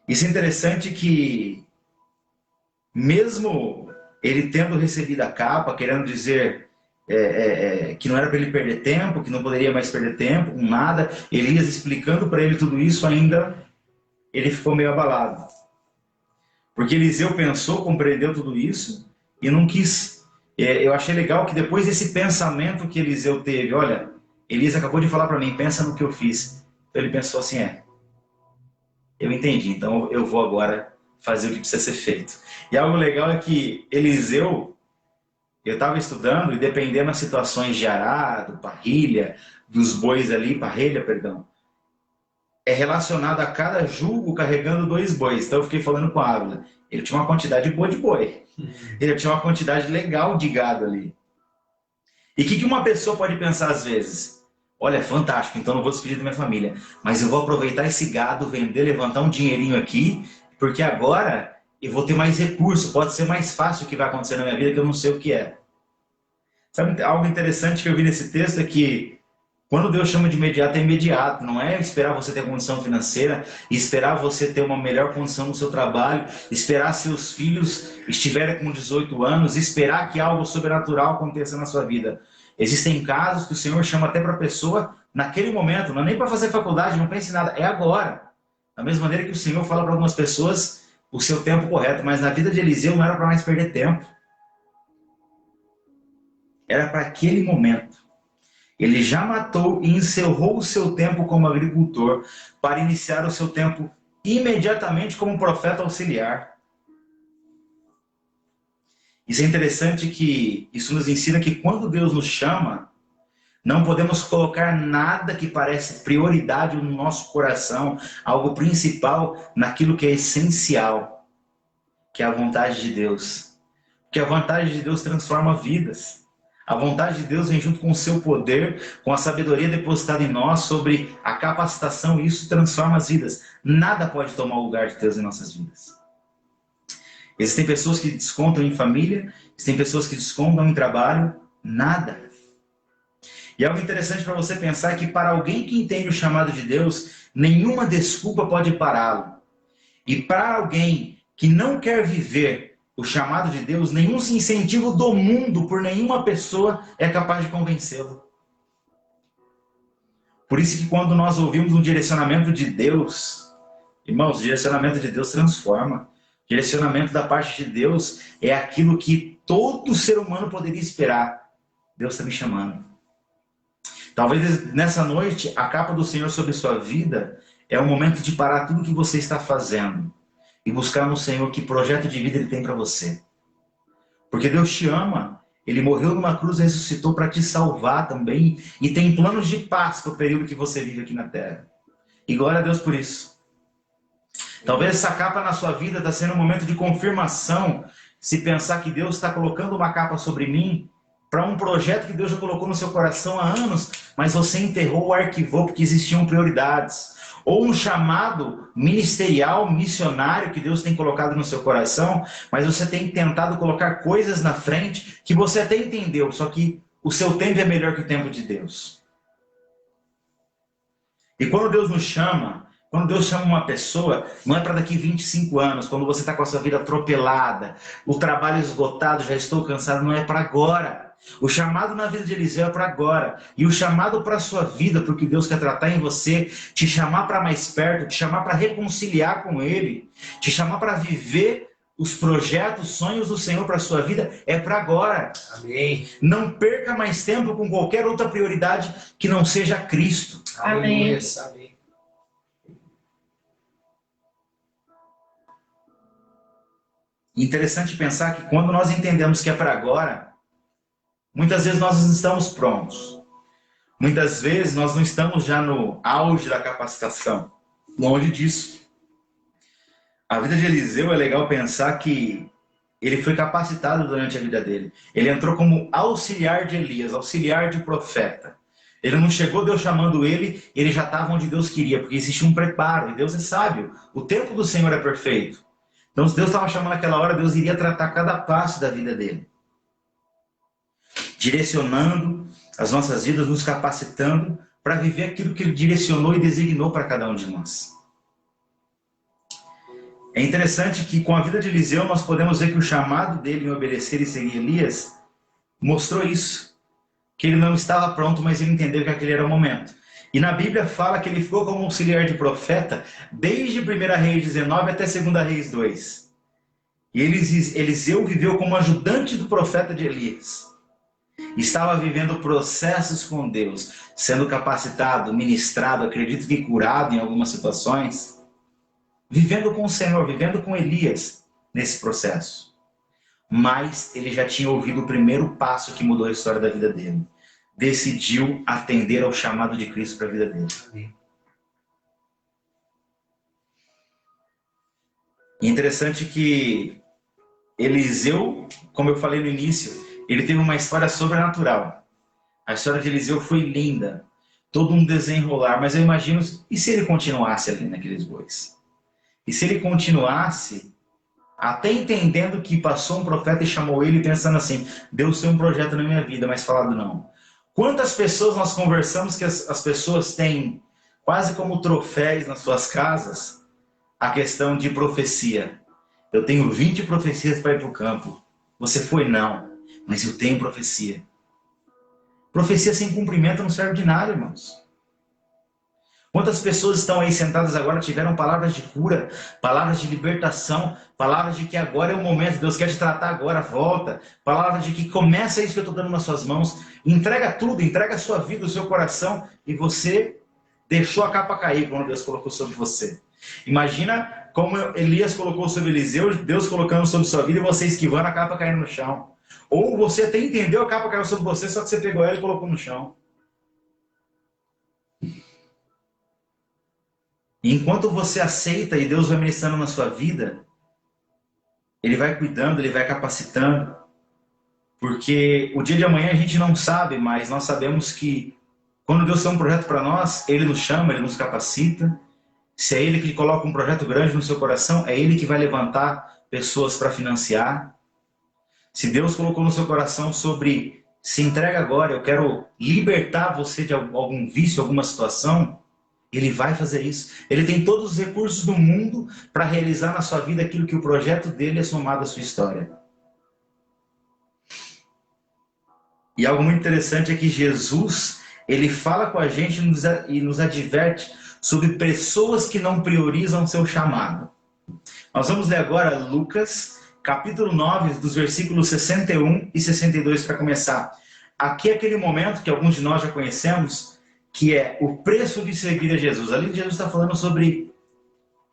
Isso é interessante que, mesmo ele tendo recebido a capa, querendo dizer que não era para ele perder tempo, que não poderia mais perder tempo com nada, Elias explicando para ele tudo isso, ainda ele ficou meio abalado. Porque Eliseu pensou, compreendeu tudo isso e não quis. Eu achei legal que depois desse pensamento que Eliseu teve, olha, Elias acabou de falar para mim, pensa no que eu fiz. Então ele pensou assim, eu entendi, então eu vou agora fazer o que precisa ser feito. E algo legal é que Eliseu, eu estava estudando e dependendo das situações de arado, parrilha, dos bois ali, parrilha, perdão, é relacionado a cada jugo carregando 2 bois. Então eu fiquei falando com a Ávila, ele tinha uma quantidade boa de boi, ele tinha uma quantidade legal de gado ali. E o que uma pessoa pode pensar às vezes? Olha, é fantástico, então não vou despedir da minha família, mas eu vou aproveitar esse gado, vender, levantar um dinheirinho aqui, porque agora eu vou ter mais recurso, pode ser mais fácil o que vai acontecer na minha vida, que eu não sei o que é. Sabe, algo interessante que eu vi nesse texto é que quando Deus chama de imediato, é imediato. Não é esperar você ter condição financeira, esperar você ter uma melhor condição no seu trabalho, esperar seus filhos estiverem com 18 anos, esperar que algo sobrenatural aconteça na sua vida. Existem casos que o Senhor chama até para a pessoa naquele momento, não é nem para fazer faculdade, não pense em nada, é agora. Da mesma maneira que o Senhor fala para algumas pessoas o seu tempo correto, mas na vida de Eliseu não era para mais perder tempo. Era para aquele momento. Ele já matou e encerrou o seu tempo como agricultor para iniciar o seu tempo imediatamente como profeta auxiliar. Isso é interessante que isso nos ensina que quando Deus nos chama, Não podemos colocar nada que parece prioridade no nosso coração, algo principal naquilo que é essencial, que é a vontade de Deus. Porque a vontade de Deus transforma vidas. A vontade de Deus vem junto com o seu poder, com a sabedoria depositada em nós, sobre a capacitação, e isso transforma as vidas. Nada pode tomar o lugar de Deus em nossas vidas. Existem pessoas que descontam em família, existem pessoas que descontam em trabalho, nada. E algo interessante para você pensar é que para alguém que entende o chamado de Deus, nenhuma desculpa pode pará-lo. E para alguém que não quer viver o chamado de Deus, nenhum incentivo do mundo por nenhuma pessoa é capaz de convencê-lo. Por isso que quando nós ouvimos um direcionamento de Deus, irmãos, o direcionamento de Deus transforma. O direcionamento da parte de Deus é aquilo que todo ser humano poderia esperar. Deus está me chamando. Talvez nessa noite, a capa do Senhor sobre sua vida é o momento de parar tudo que você está fazendo e buscar no Senhor que projeto de vida Ele tem para você. Porque Deus te ama, Ele morreu numa cruz e ressuscitou para te salvar também, e tem planos de paz para o período que você vive aqui na Terra. E glória a Deus por isso. Talvez essa capa na sua vida está sendo um momento de confirmação, se pensar que Deus está colocando uma capa sobre mim, para um projeto que Deus já colocou no seu coração há anos, mas você enterrou ou arquivou porque existiam prioridades. Ou um chamado ministerial, missionário que Deus tem colocado no seu coração, mas você tem tentado colocar coisas na frente que você até entendeu, só que o seu tempo é melhor que o tempo de Deus. E quando Deus nos chama, quando Deus chama uma pessoa, não é para daqui 25 anos, quando você está com a sua vida atropelada, o trabalho esgotado, já estou cansado, não é para agora. O chamado na vida de Eliseu é para agora. E o chamado para a sua vida, porque Deus quer tratar em você, te chamar para mais perto, te chamar para reconciliar com Ele, te chamar para viver os projetos, sonhos do Senhor para a sua vida, é para agora. Amém. Não perca mais tempo com qualquer outra prioridade que não seja Cristo. Amém. Amém. Interessante pensar que quando nós entendemos que é para agora, muitas vezes nós não estamos prontos. Muitas vezes nós não estamos já no auge da capacitação. Longe disso. A vida de Eliseu é legal pensar que ele foi capacitado durante a vida dele. Ele entrou como auxiliar de Elias, auxiliar de profeta. Ele não chegou Deus chamando ele, ele já estava onde Deus queria, porque existe um preparo, e Deus é sábio. O tempo do Senhor é perfeito. Então, se Deus estava chamando naquela hora, Deus iria tratar cada passo da vida dele. Direcionando as nossas vidas, nos capacitando para viver aquilo que Ele direcionou e designou para cada um de nós. É interessante que com a vida de Eliseu nós podemos ver que o chamado dele em obedecer e seguir Elias mostrou isso. Que ele não estava pronto, mas ele entendeu que aquele era o momento. E na Bíblia fala que ele ficou como auxiliar de profeta desde 1 Reis 19 até 2 Reis 2. E Eliseu viveu como ajudante do profeta de Elias. Estava vivendo processos com Deus, sendo capacitado, ministrado, acredito que curado em algumas situações. Vivendo com o Senhor, vivendo com Elias nesse processo. Mas ele já tinha ouvido o primeiro passo que mudou a história da vida dele. Decidiu atender ao chamado de Cristo para a vida dele. E é interessante que Eliseu, como eu falei no início, ele teve uma história sobrenatural. A história de Eliseu foi linda, todo um desenrolar, mas eu imagino, e se ele continuasse ali naqueles bois? E se ele continuasse, até entendendo que passou um profeta e chamou ele, pensando assim, Deus tem um projeto na minha vida, mas falado não. Quantas pessoas nós conversamos que as pessoas têm quase como troféus nas suas casas a questão de profecia. Eu tenho 20 profecias para ir para o campo. Você foi? Não. Mas eu tenho profecia. Profecia sem cumprimento não serve de nada, irmãos. Quantas pessoas estão aí sentadas agora, tiveram palavras de cura, palavras de libertação, palavras de que agora é o momento, Deus quer te tratar agora, volta. Palavras de que começa isso que eu estou dando nas suas mãos. Entrega tudo, entrega a sua vida, o seu coração, e você deixou a capa cair quando Deus colocou sobre você. Imagina como Elias colocou sobre Eliseu, Deus colocando sobre sua vida e você esquivando, a capa caindo no chão. Ou você até entendeu, a capa caiu sobre você, só que você pegou ela e colocou no chão. E enquanto você aceita e Deus vai ministrando na sua vida, Ele vai cuidando, Ele vai capacitando. Porque o dia de amanhã a gente não sabe, mas nós sabemos que quando Deus tem um projeto para nós, Ele nos chama, Ele nos capacita. Se é Ele que coloca um projeto grande no seu coração, é Ele que vai levantar pessoas para financiar. Se Deus colocou no seu coração sobre se entrega agora, eu quero libertar você de algum vício, alguma situação, Ele vai fazer isso. Ele tem todos os recursos do mundo para realizar na sua vida aquilo que o projeto dele é somado à sua história. E algo muito interessante é que Jesus, Ele fala com a gente e nos adverte sobre pessoas que não priorizam seu chamado. Nós vamos ler agora Lucas, capítulo 9, dos versículos 61 e 62 para começar. Aqui é aquele momento que alguns de nós já conhecemos, que é o preço de seguir a Jesus. Ali Jesus está falando sobre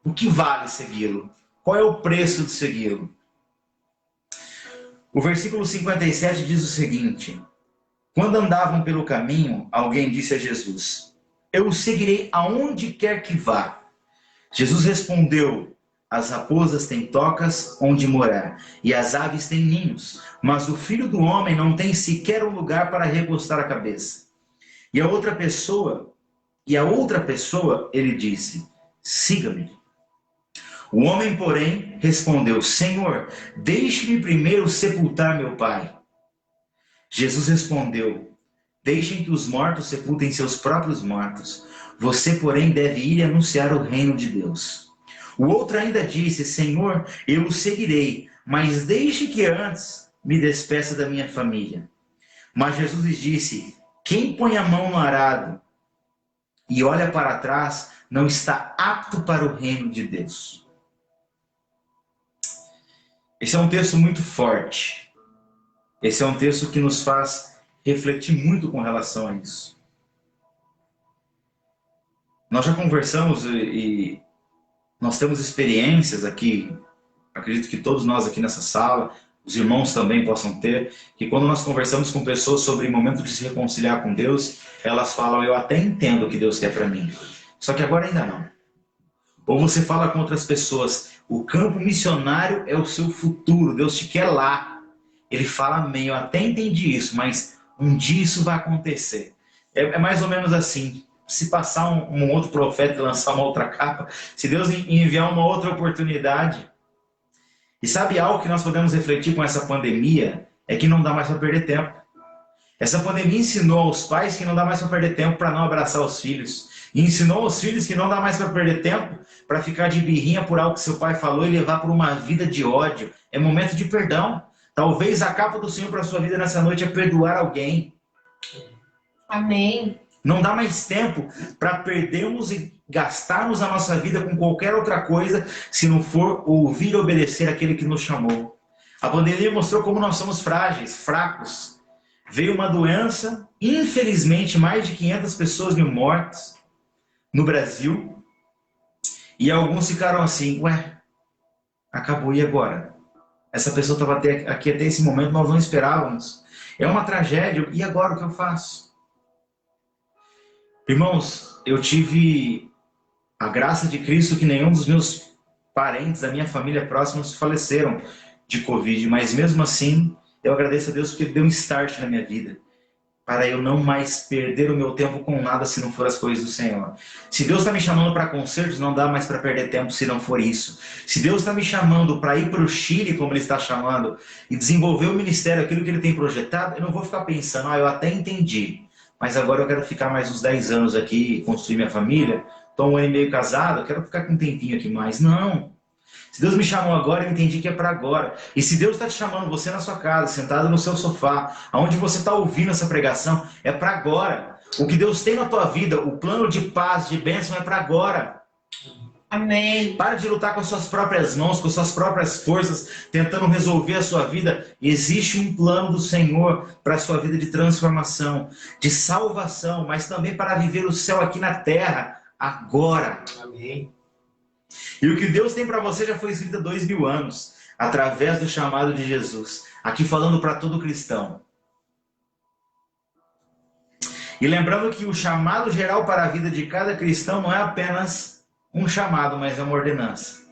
o que vale segui-lo. Qual é o preço de segui-lo? O versículo 57 diz o seguinte: quando andavam pelo caminho, alguém disse a Jesus: eu o seguirei aonde quer que vá. Jesus respondeu: as raposas têm tocas onde morar, e as aves têm ninhos, mas o Filho do Homem não tem sequer um lugar para recostar a cabeça. E a outra pessoa, ele disse: siga-me. O homem, porém, respondeu: Senhor, deixe-me primeiro sepultar meu pai. Jesus respondeu: deixem que os mortos sepultem seus próprios mortos. Você, porém, deve ir anunciar o reino de Deus. O outro ainda disse: Senhor, eu o seguirei, mas deixe que antes me despeça da minha família. Mas Jesus lhes disse: quem põe a mão no arado e olha para trás não está apto para o reino de Deus. Esse é um texto muito forte. Esse é um texto que nos faz refletir muito com relação a isso. Nós já conversamos e nós temos experiências aqui, acredito que todos nós aqui nessa sala, os irmãos também possam ter, que quando nós conversamos com pessoas sobre o momento de se reconciliar com Deus, elas falam: eu até entendo o que Deus quer para mim, só que agora ainda não. Ou você fala com outras pessoas: o campo missionário é o seu futuro, Deus te quer lá. Ele fala: amém, eu até entendi isso, mas um dia isso vai acontecer. É mais ou menos assim. Se passar um outro profeta e lançar uma outra capa, se Deus enviar uma outra oportunidade. E sabe algo que nós podemos refletir com essa pandemia? É que não dá mais para perder tempo. Essa pandemia ensinou aos pais que não dá mais para perder tempo para não abraçar os filhos. E ensinou aos filhos que não dá mais para perder tempo para ficar de birrinha por algo que seu pai falou e levar por uma vida de ódio. É momento de perdão. Talvez a capa do Senhor para a sua vida nessa noite é perdoar alguém. Amém. Não dá mais tempo para perdermos e gastarmos a nossa vida com qualquer outra coisa se não for ouvir e obedecer aquele que nos chamou. A pandemia mostrou como nós somos frágeis, fracos. Veio uma doença, infelizmente mais de 500 pessoas mil mortas no Brasil. E alguns ficaram assim: ué, acabou, e agora? Essa pessoa estava aqui até esse momento, nós não esperávamos. É uma tragédia, e agora o que eu faço? Irmãos, eu tive a graça de Cristo que nenhum dos meus parentes, da minha família próxima, faleceram de Covid, mas mesmo assim, eu agradeço a Deus porque Ele deu um start na minha vida, para eu não mais perder o meu tempo com nada se não for as coisas do Senhor. Se Deus está me chamando para concertos, não dá mais para perder tempo se não for isso. Se Deus está me chamando para ir para o Chile, como Ele está chamando, e desenvolver o ministério, aquilo que Ele tem projetado, eu não vou ficar pensando: eu até entendi, mas agora eu quero ficar mais uns 10 anos aqui, construir minha família, estou 1 ano e meio casado, eu quero ficar com um tempinho aqui mais. Não. Se Deus me chamou agora, eu entendi que é para agora. E se Deus está te chamando, você na sua casa, sentado no seu sofá, aonde você está ouvindo essa pregação, é para agora. O que Deus tem na tua vida, o plano de paz, de bênção, é para agora. Amém. Para de lutar com as suas próprias mãos, com as suas próprias forças, tentando resolver a sua vida. Existe um plano do Senhor para a sua vida de transformação, de salvação, mas também para viver o céu aqui na terra, agora. Amém. E o que Deus tem para você já foi escrito há 2000 anos, através do chamado de Jesus. Aqui falando para todo cristão. E lembrando que o chamado geral para a vida de cada cristão não é apenas um chamado, mas é uma ordenança.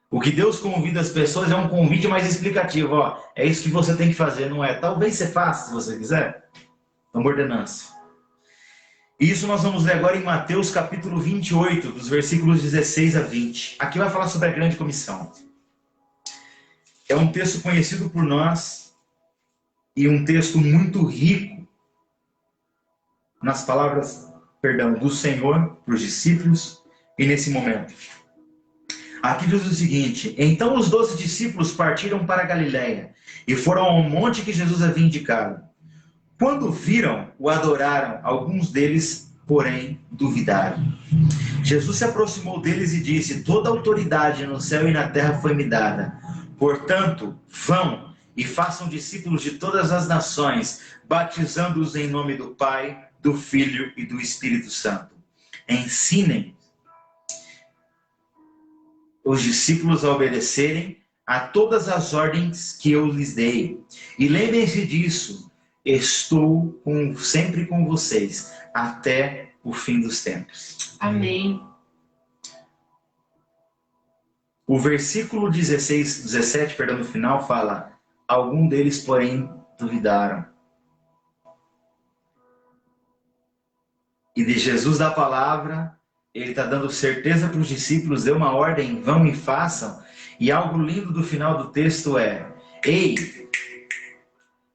O que Deus convida as pessoas é um convite mais explicativo. Ó, é isso que você tem que fazer, não é? Talvez você faça, se você quiser. É uma ordenança. Isso nós vamos ler agora em Mateus capítulo 28, dos versículos 16 a 20. Aqui vai falar sobre a grande comissão. É um texto conhecido por nós e um texto muito rico nas palavras, do Senhor para os discípulos e nesse momento. Aqui diz o seguinte: então os 12 discípulos partiram para a Galiléia e foram ao monte que Jesus havia indicado. Quando viram, o adoraram. Alguns deles, porém, duvidaram. Jesus se aproximou deles e disse: toda autoridade no céu e na terra foi me dada. Portanto, vão e façam discípulos de todas as nações, batizando-os em nome do Pai, do Filho e do Espírito Santo. Ensinem os discípulos a obedecerem a todas as ordens que eu lhes dei. E lembrem-se disso, estou sempre com vocês, até o fim dos tempos. Amém. O versículo 17, no final, fala: algum deles, porém, duvidaram. E de Jesus da palavra, ele está dando certeza para os discípulos, deu uma ordem, vão e façam. E algo lindo do final do texto é: ei,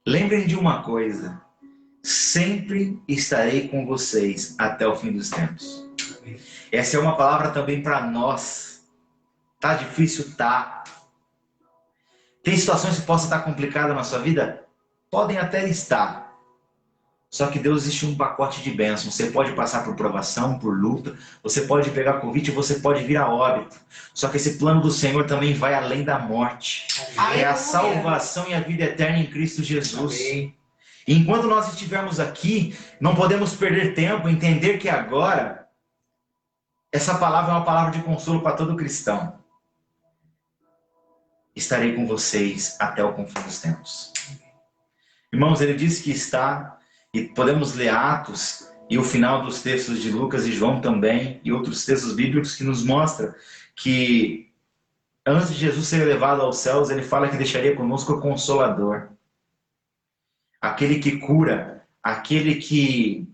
lembrem de uma coisa, sempre estarei com vocês até o fim dos tempos. Essa é uma palavra também para nós. Tá difícil? Tá. Tem situações que possam estar complicadas na sua vida? Podem até estar. Só que Deus existe um pacote de bênçãos. Você pode passar por provação, por luta, você pode pegar Covid, você pode vir a óbito. Só que esse plano do Senhor também vai além da morte. É a salvação e a vida eterna em Cristo Jesus. Amém. E enquanto nós estivermos aqui, não podemos perder tempo em entender que agora essa palavra é uma palavra de consolo para todo cristão. Estarei com vocês até o fim dos tempos. Irmãos, ele disse que está, e podemos ler Atos e o final dos textos de Lucas e João também, e outros textos bíblicos que nos mostram que antes de Jesus ser elevado aos céus, ele fala que deixaria conosco o Consolador. Aquele que cura, aquele que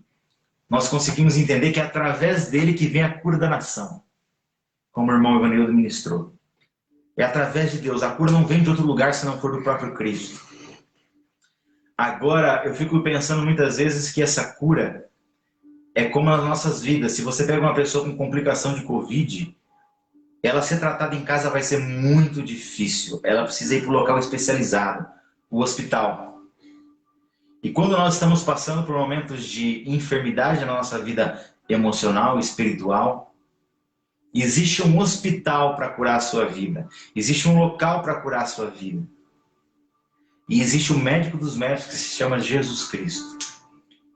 nós conseguimos entender que é através dele que vem a cura da nação, como o irmão Evanildo ministrou. É através de Deus. A cura não vem de outro lugar se não for do próprio Cristo. Agora, eu fico pensando muitas vezes que essa cura é como nas nossas vidas. Se você pega uma pessoa com complicação de Covid, ela ser tratada em casa vai ser muito difícil. Ela precisa ir para o local especializado, o hospital. E quando nós estamos passando por momentos de enfermidade na nossa vida emocional e espiritual, existe um hospital para curar a sua vida. Existe um local para curar a sua vida. E existe o médico dos médicos que se chama Jesus Cristo.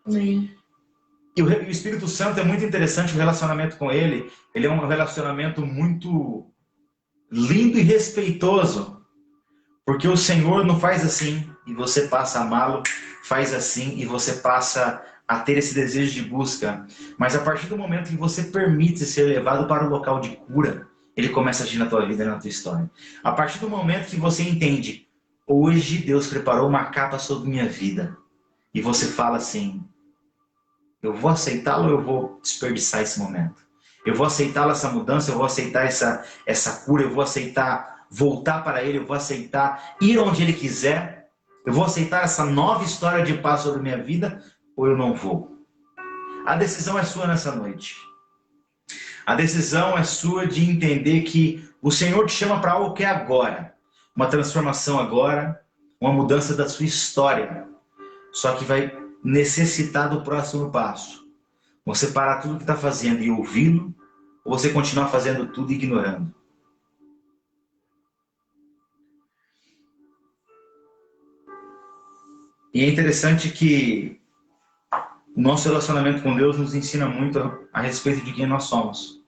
Amém. E o Espírito Santo é muito interessante, o relacionamento com ele. Ele é um relacionamento muito lindo e respeitoso. Porque o Senhor não faz assim e você passa a amá-lo, faz assim e você passa a ter esse desejo de busca. Mas a partir do momento que você permite ser levado para o local de cura, ele começa a agir na tua vida e na tua história. A partir do momento que você entende: hoje Deus preparou uma capa sobre minha vida, e você fala assim: eu vou aceitá-lo ou eu vou desperdiçar esse momento? Eu vou aceitá-lo, essa mudança, eu vou aceitar essa cura, eu vou aceitar voltar para ele, eu vou aceitar ir onde ele quiser, eu vou aceitar essa nova história de paz sobre minha vida, ou eu não vou? A decisão é sua nessa noite. A decisão é sua de entender que o Senhor te chama para algo que é agora. Uma transformação agora, uma mudança da sua história. Só que vai necessitar do próximo passo. Você parar tudo que está fazendo e ouvi-lo, ou você continuar fazendo tudo e ignorando. E é interessante que o nosso relacionamento com Deus nos ensina muito a respeito de quem nós somos.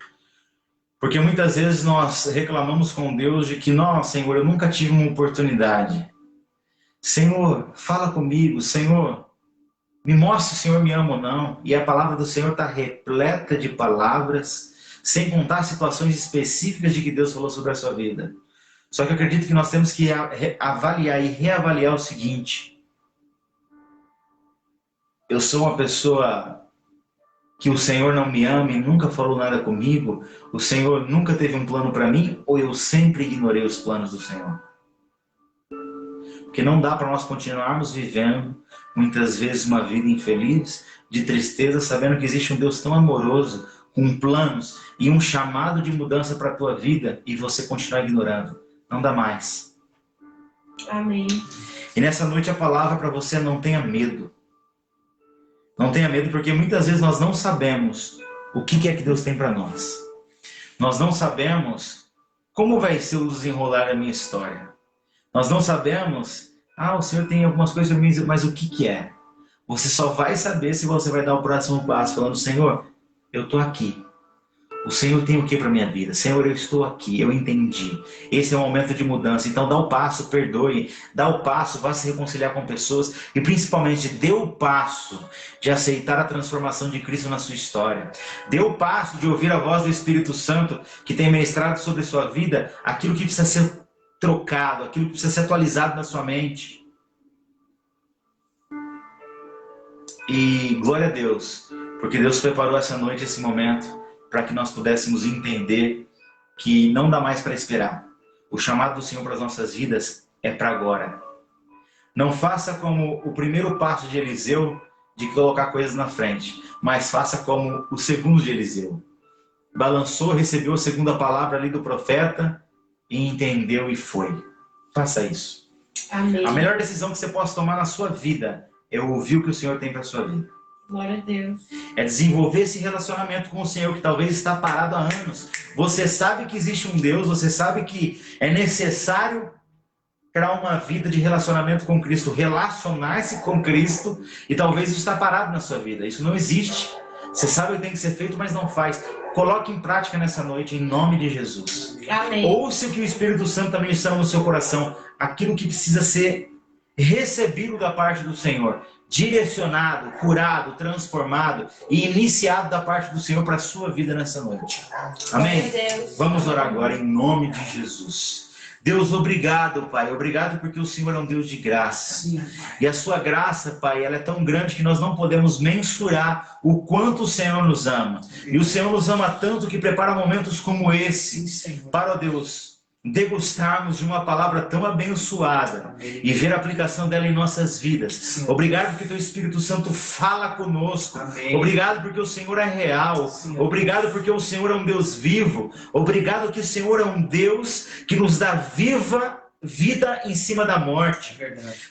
Porque muitas vezes nós reclamamos com Deus de que, nossa, Senhor, eu nunca tive uma oportunidade. Senhor, fala comigo. Senhor, me mostre se o Senhor me ama ou não. E a palavra do Senhor está repleta de palavras sem contar situações específicas de que Deus falou sobre a sua vida. Só que eu acredito que nós temos que avaliar e reavaliar o seguinte: eu sou uma pessoa que o Senhor não me ama e nunca falou nada comigo? O Senhor nunca teve um plano para mim? Ou eu sempre ignorei os planos do Senhor? Porque não dá para nós continuarmos vivendo, muitas vezes, uma vida infeliz, de tristeza, sabendo que existe um Deus tão amoroso, com planos e um chamado de mudança para a tua vida, e você continuar ignorando. Não dá mais. Amém. E nessa noite a palavra para você é: não tenha medo. Não tenha medo, porque muitas vezes nós não sabemos o que é que Deus tem para nós. Nós não sabemos como vai ser o desenrolar da minha história. Nós não sabemos, o Senhor tem algumas coisas para mim, mas o que é? Você só vai saber se você vai dar o próximo passo, falando: Senhor, eu estou aqui. O Senhor tem o que para minha vida? Senhor, eu estou aqui, eu entendi. Esse é um momento de mudança. Então dá o passo, perdoe. Dá o passo, vá se reconciliar com pessoas. E principalmente, dê o passo de aceitar a transformação de Cristo na sua história. Dê o passo de ouvir a voz do Espírito Santo, que tem ministrado sobre a sua vida aquilo que precisa ser trocado, aquilo que precisa ser atualizado na sua mente. E glória a Deus, porque Deus preparou essa noite, esse momento, para que nós pudéssemos entender que não dá mais para esperar. O chamado do Senhor para as nossas vidas é para agora. Não faça como o primeiro passo de Eliseu, de colocar coisas na frente, mas faça como o segundo de Eliseu. Balançou, recebeu a segunda palavra ali do profeta e entendeu e foi. Faça isso. Amém. A melhor decisão que você possa tomar na sua vida é ouvir o que o Senhor tem para a sua vida. Glória a Deus. É desenvolver esse relacionamento com o Senhor que talvez está parado há anos. Você sabe que existe um Deus, você sabe que é necessário para uma vida de relacionamento com Cristo, relacionar-se com Cristo, e talvez isso está parado na sua vida. Isso não existe. Você sabe o que tem que ser feito, mas não faz. Coloque em prática nessa noite, em nome de Jesus. Amém. Ouça o que o Espírito Santo está ministrando no seu coração, aquilo que precisa ser recebido da parte do Senhor, direcionado, curado, transformado e iniciado da parte do Senhor para a sua vida nessa noite. Amém? Vamos orar agora em nome de Jesus. Deus, obrigado, Pai. Obrigado porque o Senhor é um Deus de graça. E a sua graça, Pai, ela é tão grande que nós não podemos mensurar o quanto o Senhor nos ama. E o Senhor nos ama tanto que prepara momentos como esse para, ó Deus, degustarmos de uma palavra tão abençoada e ver a aplicação dela em nossas vidas. Obrigado porque teu Espírito Santo fala conosco. Obrigado porque o Senhor é real. Obrigado porque o Senhor é um Deus vivo. Obrigado que o Senhor é um Deus que nos dá vida em cima da morte.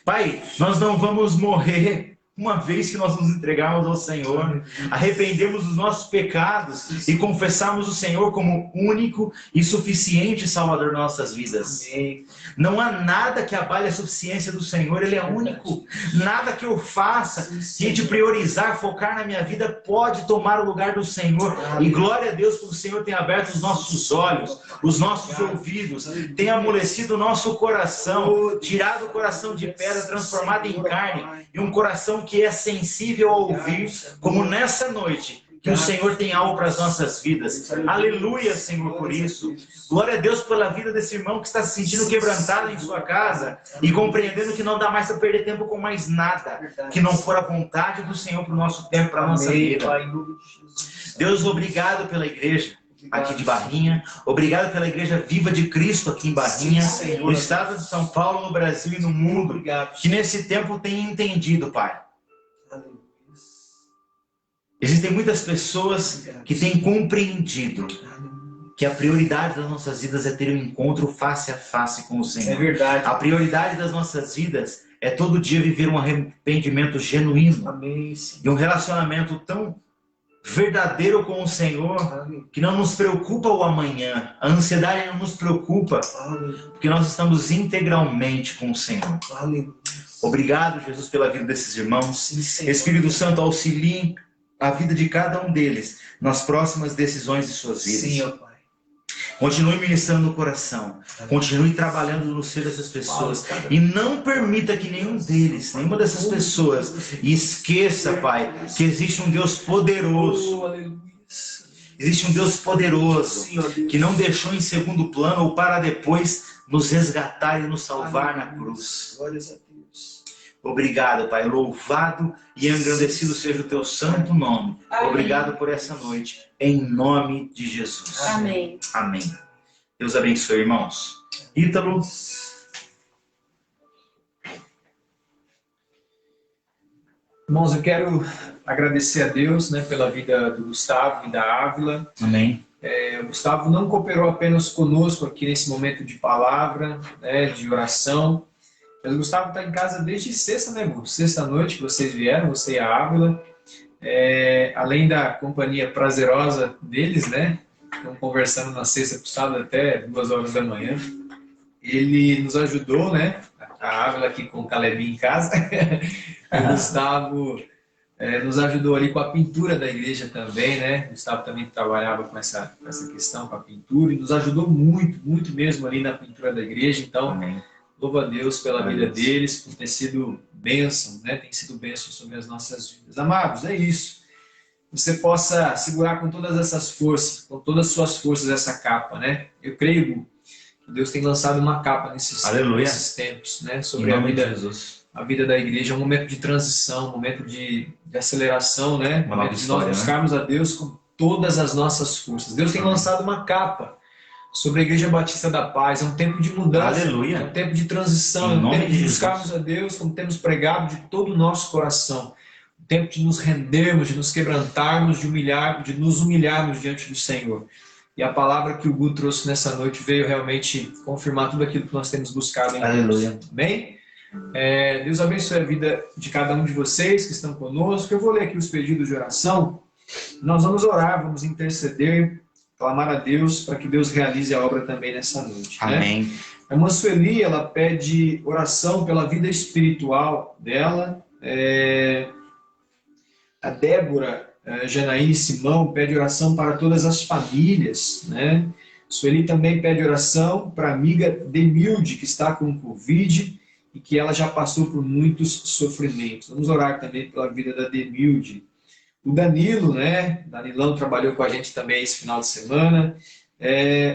Pai, nós não vamos morrer uma vez que nós nos entregarmos ao Senhor, arrependemos dos nossos pecados e confessarmos o Senhor como único e suficiente Salvador das nossas vidas. Não há nada que abale a suficiência do Senhor, Ele é único. Nada que eu faça e de priorizar, focar na minha vida pode tomar o lugar do Senhor. E glória a Deus porque o Senhor tem aberto os nossos olhos, os nossos ouvidos, tem amolecido o nosso coração, tirado o coração de pedra, transformado em carne, e um coração que é sensível a ouvir, como nessa noite, que o Senhor tem algo para as nossas vidas. Aleluia, Senhor, por isso. Glória a Deus pela vida desse irmão que está se sentindo quebrantado em sua casa e compreendendo que não dá mais para perder tempo com mais nada, que não for a vontade do Senhor para o nosso tempo, para a nossa vida. Deus, obrigado pela igreja aqui de Barrinha, obrigado pela Igreja Viva de Cristo aqui em Barrinha, no estado de São Paulo, no Brasil e no mundo, que nesse tempo tem entendido, Pai. Existem muitas pessoas que têm compreendido que a prioridade das nossas vidas é ter um encontro face a face com o Senhor. É verdade. A prioridade das nossas vidas é todo dia viver um arrependimento genuíno. Amém. E um relacionamento tão verdadeiro com o Senhor, que não nos preocupa o amanhã. A ansiedade não nos preocupa, porque nós estamos integralmente com o Senhor. Obrigado, Jesus, pela vida desses irmãos. Espírito Santo, auxilie a vida de cada um deles nas próximas decisões de suas vidas. Sim, ó Pai. Continue ministrando no coração. Continue trabalhando no ser dessas pessoas. E não permita que nenhum deles, nenhuma dessas pessoas, esqueça, Pai, que existe um Deus poderoso Existe um Deus poderoso Sim, ó Deus. que não deixou em segundo plano ou para depois nos resgatar e nos salvar na cruz. Glórias a Deus. Obrigado, Pai. Louvado e engrandecido seja o teu santo nome. Amém. Obrigado por essa noite. Em nome de Jesus. Amém. Amém. Deus abençoe, irmãos. Ítalo. Irmãos, eu quero agradecer a Deus, né, pela vida do Gustavo e da Ávila. Amém. O Gustavo não cooperou apenas conosco aqui nesse momento de palavra, né, de oração. Mas o Gustavo está em casa desde sexta, né, irmão? Sexta-noite que vocês vieram, você e a Ávila. Além da companhia prazerosa deles, né? Estão conversando na sexta pro sábado até 2 horas da manhã. Ele nos ajudou, né? A Ávila aqui com o Calebinho em casa. O Gustavo nos ajudou ali com a pintura da igreja também, né? O Gustavo também trabalhava com essa questão, com a pintura, e nos ajudou muito, muito mesmo ali na pintura da igreja. Então, Amém. louvo a Deus pela Amém. vida deles, por ter sido bênção, né? Tem sido bênção sobre as nossas vidas. Amados, é isso. Você possa segurar com todas essas forças, com todas as suas forças essa capa, né? Eu creio que Deus tem lançado uma capa nesses tempos, né? Sobre a vida, Jesus. a vida da igreja. É um momento de transição, um momento de aceleração, né? Uma nova de história, nós né? buscarmos a Deus com todas as nossas forças. Deus tem lançado uma capa sobre a Igreja Batista da Paz. É um tempo de mudança, Aleluia. é um tempo de transição, Em é um nome tempo de de Jesus. buscarmos a Deus como temos pregado de todo o nosso coração. Um tempo de nos rendermos, de nos quebrantarmos, de nos humilharmos diante do Senhor. E a palavra que o Gu trouxe nessa noite veio realmente confirmar tudo aquilo que nós temos buscado em Deus. Aleluia. Amém? Deus abençoe a vida de cada um de vocês que estão conosco. Eu vou ler aqui os pedidos de oração. Nós vamos orar, vamos interceder, clamar a Deus para que Deus realize a obra também nessa noite. Né? Amém. A irmã Sueli, ela pede oração pela vida espiritual dela. A Débora Janaíne Simão pede oração para todas as famílias. Né? Sueli também pede oração para a amiga Demilde, que está com Covid e que ela já passou por muitos sofrimentos. Vamos orar também pela vida da Demilde. O Danilo, né? Danilão trabalhou com a gente também esse final de semana.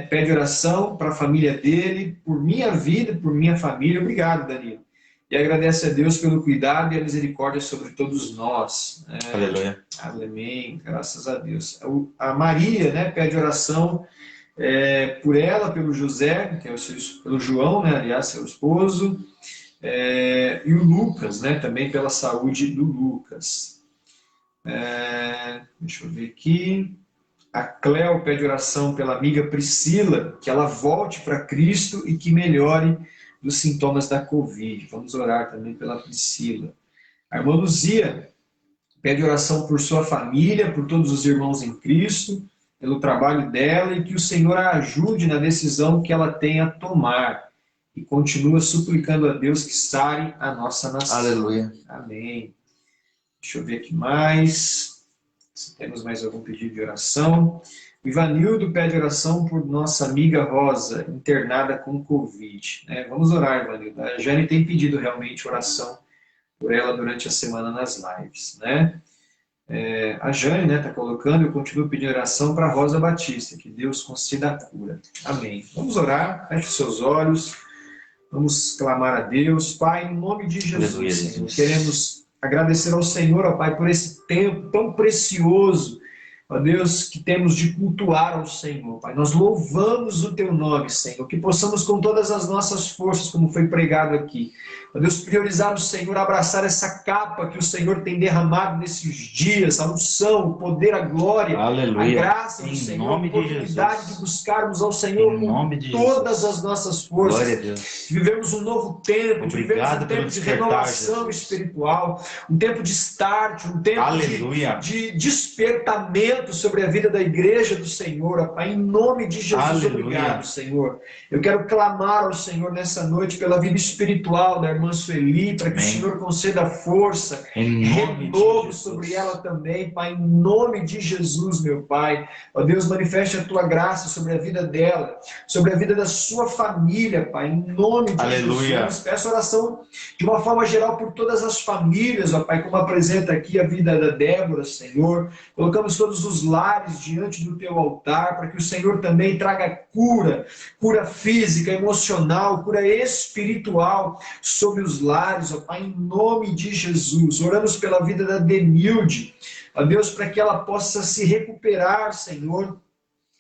Pede oração para a família dele, por minha vida, por minha família. Obrigado, Danilo. E agradece a Deus pelo cuidado e a misericórdia sobre todos nós. Aleluia. Amém. Graças a Deus. A Maria, né? Pede oração por ela, pelo José, que é pelo João, né? Aliás, seu esposo. E o Lucas, né? Também pela saúde do Lucas. Deixa eu ver aqui. A Cléo pede oração pela amiga Priscila, que ela volte para Cristo e que melhore dos sintomas da Covid. Vamos orar também pela Priscila. A irmã Luzia pede oração por sua família, por todos os irmãos em Cristo, pelo trabalho dela e que o Senhor a ajude na decisão que ela tem a tomar. E continua suplicando a Deus que sare a nossa nação. Aleluia. Amém. Deixa eu ver aqui mais. Se temos mais algum pedido de oração. O Ivanildo pede oração por nossa amiga Rosa, internada com Covid. Vamos orar, Ivanildo. A Jane tem pedido realmente oração por ela durante a semana nas lives. A Jane está colocando, eu continuo pedindo oração para Rosa Batista, que Deus conceda a cura. Amém. Vamos orar, feche os seus olhos, vamos clamar a Deus. Pai, em nome de Jesus, Aleluia, Senhor, Jesus. queremos agradecer ao Senhor, ó Pai, por esse tempo tão precioso, ó Deus, que temos de cultuar ao Senhor, Pai. Nós louvamos o Teu nome, Senhor, que possamos com todas as nossas forças, como foi pregado aqui, ó Deus, priorizar o Senhor, abraçar essa capa que o Senhor tem derramado nesses dias, a unção, o poder, a glória, Aleluia. a graça do Em Senhor, a nome de oportunidade Jesus. de buscarmos ao Senhor Em nome de com todas Jesus. as nossas forças. Glória a Deus. Vivemos um novo tempo, Obrigado vivemos um pelo tempo de despertar, renovação Jesus. espiritual, um tempo de start, um tempo Aleluia. de despertamento sobre a vida da igreja do Senhor, ó Pai, em nome de Jesus. Aleluia. Obrigado, Senhor. Eu quero clamar ao Senhor nessa noite pela vida espiritual da irmã Sueli, para que o Amém. Senhor conceda força, Em nome renovo de Jesus. sobre ela também, Pai, em nome de Jesus, meu Pai. Ó Deus, manifeste a Tua graça sobre a vida dela, sobre a vida da sua família, Pai, em nome de Aleluia. Jesus. Peço oração de uma forma geral por todas as famílias, ó Pai, como apresenta aqui a vida da Débora, Senhor. Colocamos todos os lares diante do teu altar, para que o Senhor também traga cura, cura física, emocional, cura espiritual sobre os lares, ó Pai, em nome de Jesus. Oramos pela vida da Denilde, ó Deus, para que ela possa se recuperar, Senhor,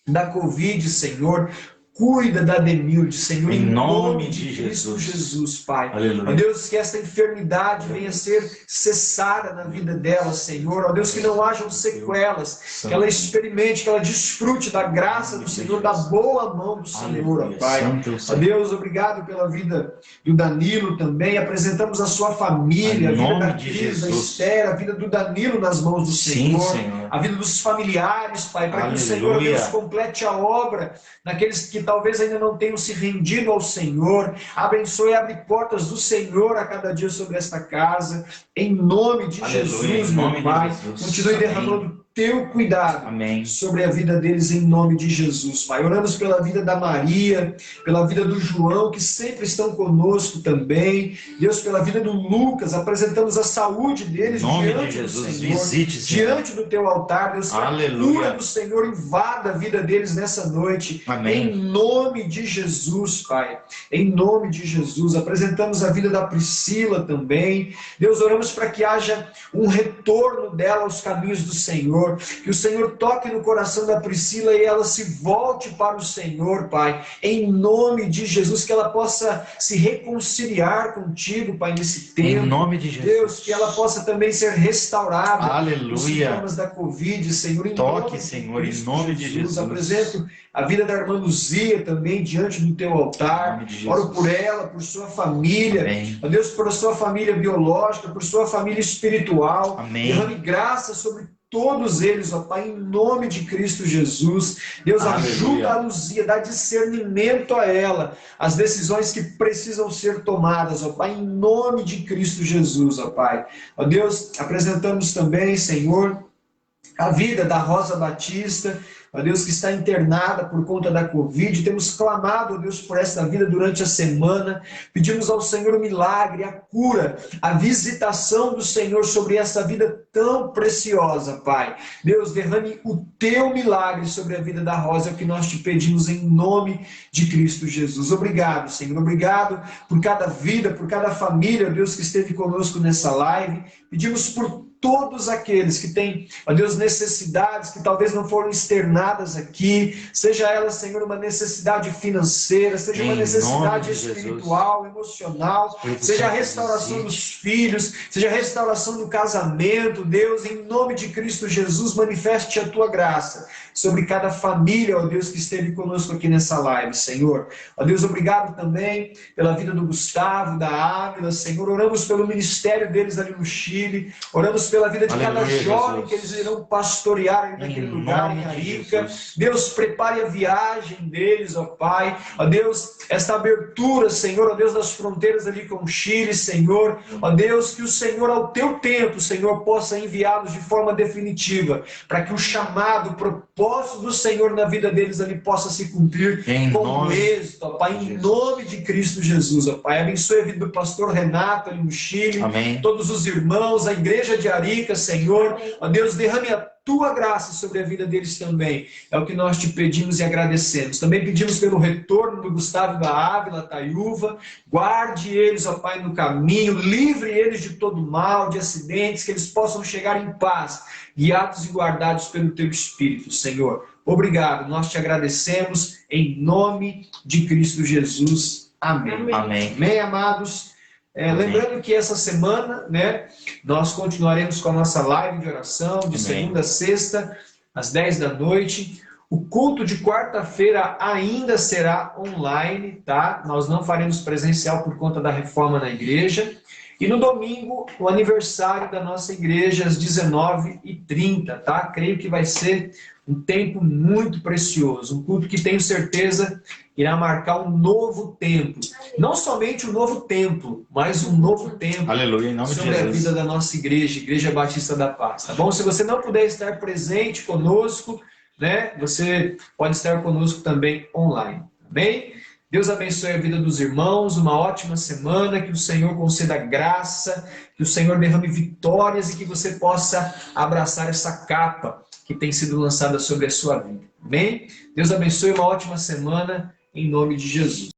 da Covid, Senhor. Cuida da Denilde, Senhor, em nome de Jesus, Pai. Aleluia. Ó Deus, que esta enfermidade venha a ser cessada na vida dela, Senhor. Ó Deus, que não hajam sequelas, que ela experimente, que ela desfrute da graça do Senhor, da boa mão do Senhor, ó Pai. Ó Deus, obrigado pela vida do Danilo também. Apresentamos a sua família, a vida da Cris, da Esther, a vida do Danilo nas mãos do Senhor. A vida dos familiares, Pai, para que o Senhor, Deus, complete a obra naqueles que talvez ainda não tenham se rendido ao Senhor. Abençoe e abre portas do Senhor a cada dia sobre esta casa, em nome de Jesus, meu Pai. Continue derramando teu cuidado sobre a vida deles em nome de Jesus, Pai. Oramos pela vida da Maria, pela vida do João, que sempre estão conosco também. Deus, pela vida do Lucas, apresentamos a saúde deles diante do Senhor, diante do teu altar. Deus, que a cura do Senhor invada a vida deles nessa noite, em nome de Jesus, Pai. Em nome de Jesus. Apresentamos a vida da Priscila também. Deus, oramos para que haja um retorno dela aos caminhos do Senhor, que o Senhor toque no coração da Priscila e ela se volte para o Senhor, Pai, em nome de Jesus, que ela possa se reconciliar contigo, Pai, nesse tempo. Em nome de Jesus. Deus, que ela possa também ser restaurada. Aleluia. Dos sintomas da Covid, Senhor, em toque, nome Senhor, em nome de Jesus. Apresento a vida da irmã Luzia também diante do teu altar. Oro por ela, por sua família. Ó Deus, por a sua família biológica, por sua família espiritual. Derrame graça sobre todos eles, ó Pai, em nome de Cristo Jesus. Deus, ajuda a Luzia, dá discernimento a ela, as decisões que precisam ser tomadas, ó Pai, em nome de Cristo Jesus, ó Pai. Ó Deus, apresentamos também, Senhor, a vida da Rosa Batista, ó Deus, que está internada por conta da Covid. Temos clamado, ó Deus, por essa vida durante a semana. Pedimos ao Senhor o milagre, a cura, a visitação do Senhor sobre essa vida tão preciosa, Pai. Deus, derrame o teu milagre sobre a vida da Rosa, é o que nós te pedimos em nome de Cristo Jesus. Obrigado, Senhor. Obrigado por cada vida, por cada família, ó Deus, que esteve conosco nessa live. Pedimos por todos aqueles que têm, ó Deus, necessidades que talvez não foram externadas aqui, seja ela, Senhor, uma necessidade financeira, seja uma necessidade espiritual, emocional, seja a restauração dos filhos, seja a restauração do casamento. Deus, em nome de Cristo Jesus, manifeste a tua graça sobre cada família, ó Deus, que esteve conosco aqui nessa live, Senhor. Ó Deus, obrigado também pela vida do Gustavo, da Ávila, Senhor. Oramos pelo ministério deles ali no Chile, oramos pela vida de cada jovem que eles irão pastorear ali naquele lugar, em Arica. Deus, prepare a viagem deles, ó Pai. Ó Deus, esta abertura, Senhor, ó Deus, das fronteiras ali com o Chile, Senhor. Ó Deus, que o Senhor, ao teu tempo, Senhor, possa enviá-los de forma definitiva, para que o chamado, o propósito do Senhor na vida deles ali possa se cumprir com êxito, ó Pai, em nome de Cristo Jesus, ó Pai. Abençoe a vida do pastor Renato ali no Chile, todos os irmãos, a igreja de Arica, Senhor. Ó Deus, derrame a tua graça sobre a vida deles também. É o que nós te pedimos e agradecemos. Também pedimos pelo retorno do Gustavo e da Ávila, Taiúva. Guarde eles, ó Pai, no caminho. Livre eles de todo mal, de acidentes, que eles possam chegar em paz, guiados e guardados pelo teu Espírito, Senhor. Obrigado. Nós te agradecemos em nome de Cristo Jesus. Amém. Amém. Amém, amados. Lembrando que essa semana, né, nós continuaremos com a nossa live de oração, de segunda a sexta, às 10 da noite. O culto de quarta-feira ainda será online, tá? Nós não faremos presencial por conta da reforma na igreja. E no domingo, o aniversário da nossa igreja, às 19h30, tá? Creio que vai ser um tempo muito precioso, um culto que tenho certeza irá marcar um novo tempo. Não somente um novo templo, mas um novo tempo. Aleluia, em nome sobre de Jesus. A vida da nossa igreja, Igreja Batista da Paz, tá bom? Se você não puder estar presente conosco, né, você pode estar conosco também online, tá bem? Deus abençoe a vida dos irmãos, uma ótima semana, que o Senhor conceda graça, que o Senhor derrame vitórias e que você possa abraçar essa capa que tem sido lançada sobre a sua vida. Amém? Deus abençoe, uma ótima semana, em nome de Jesus.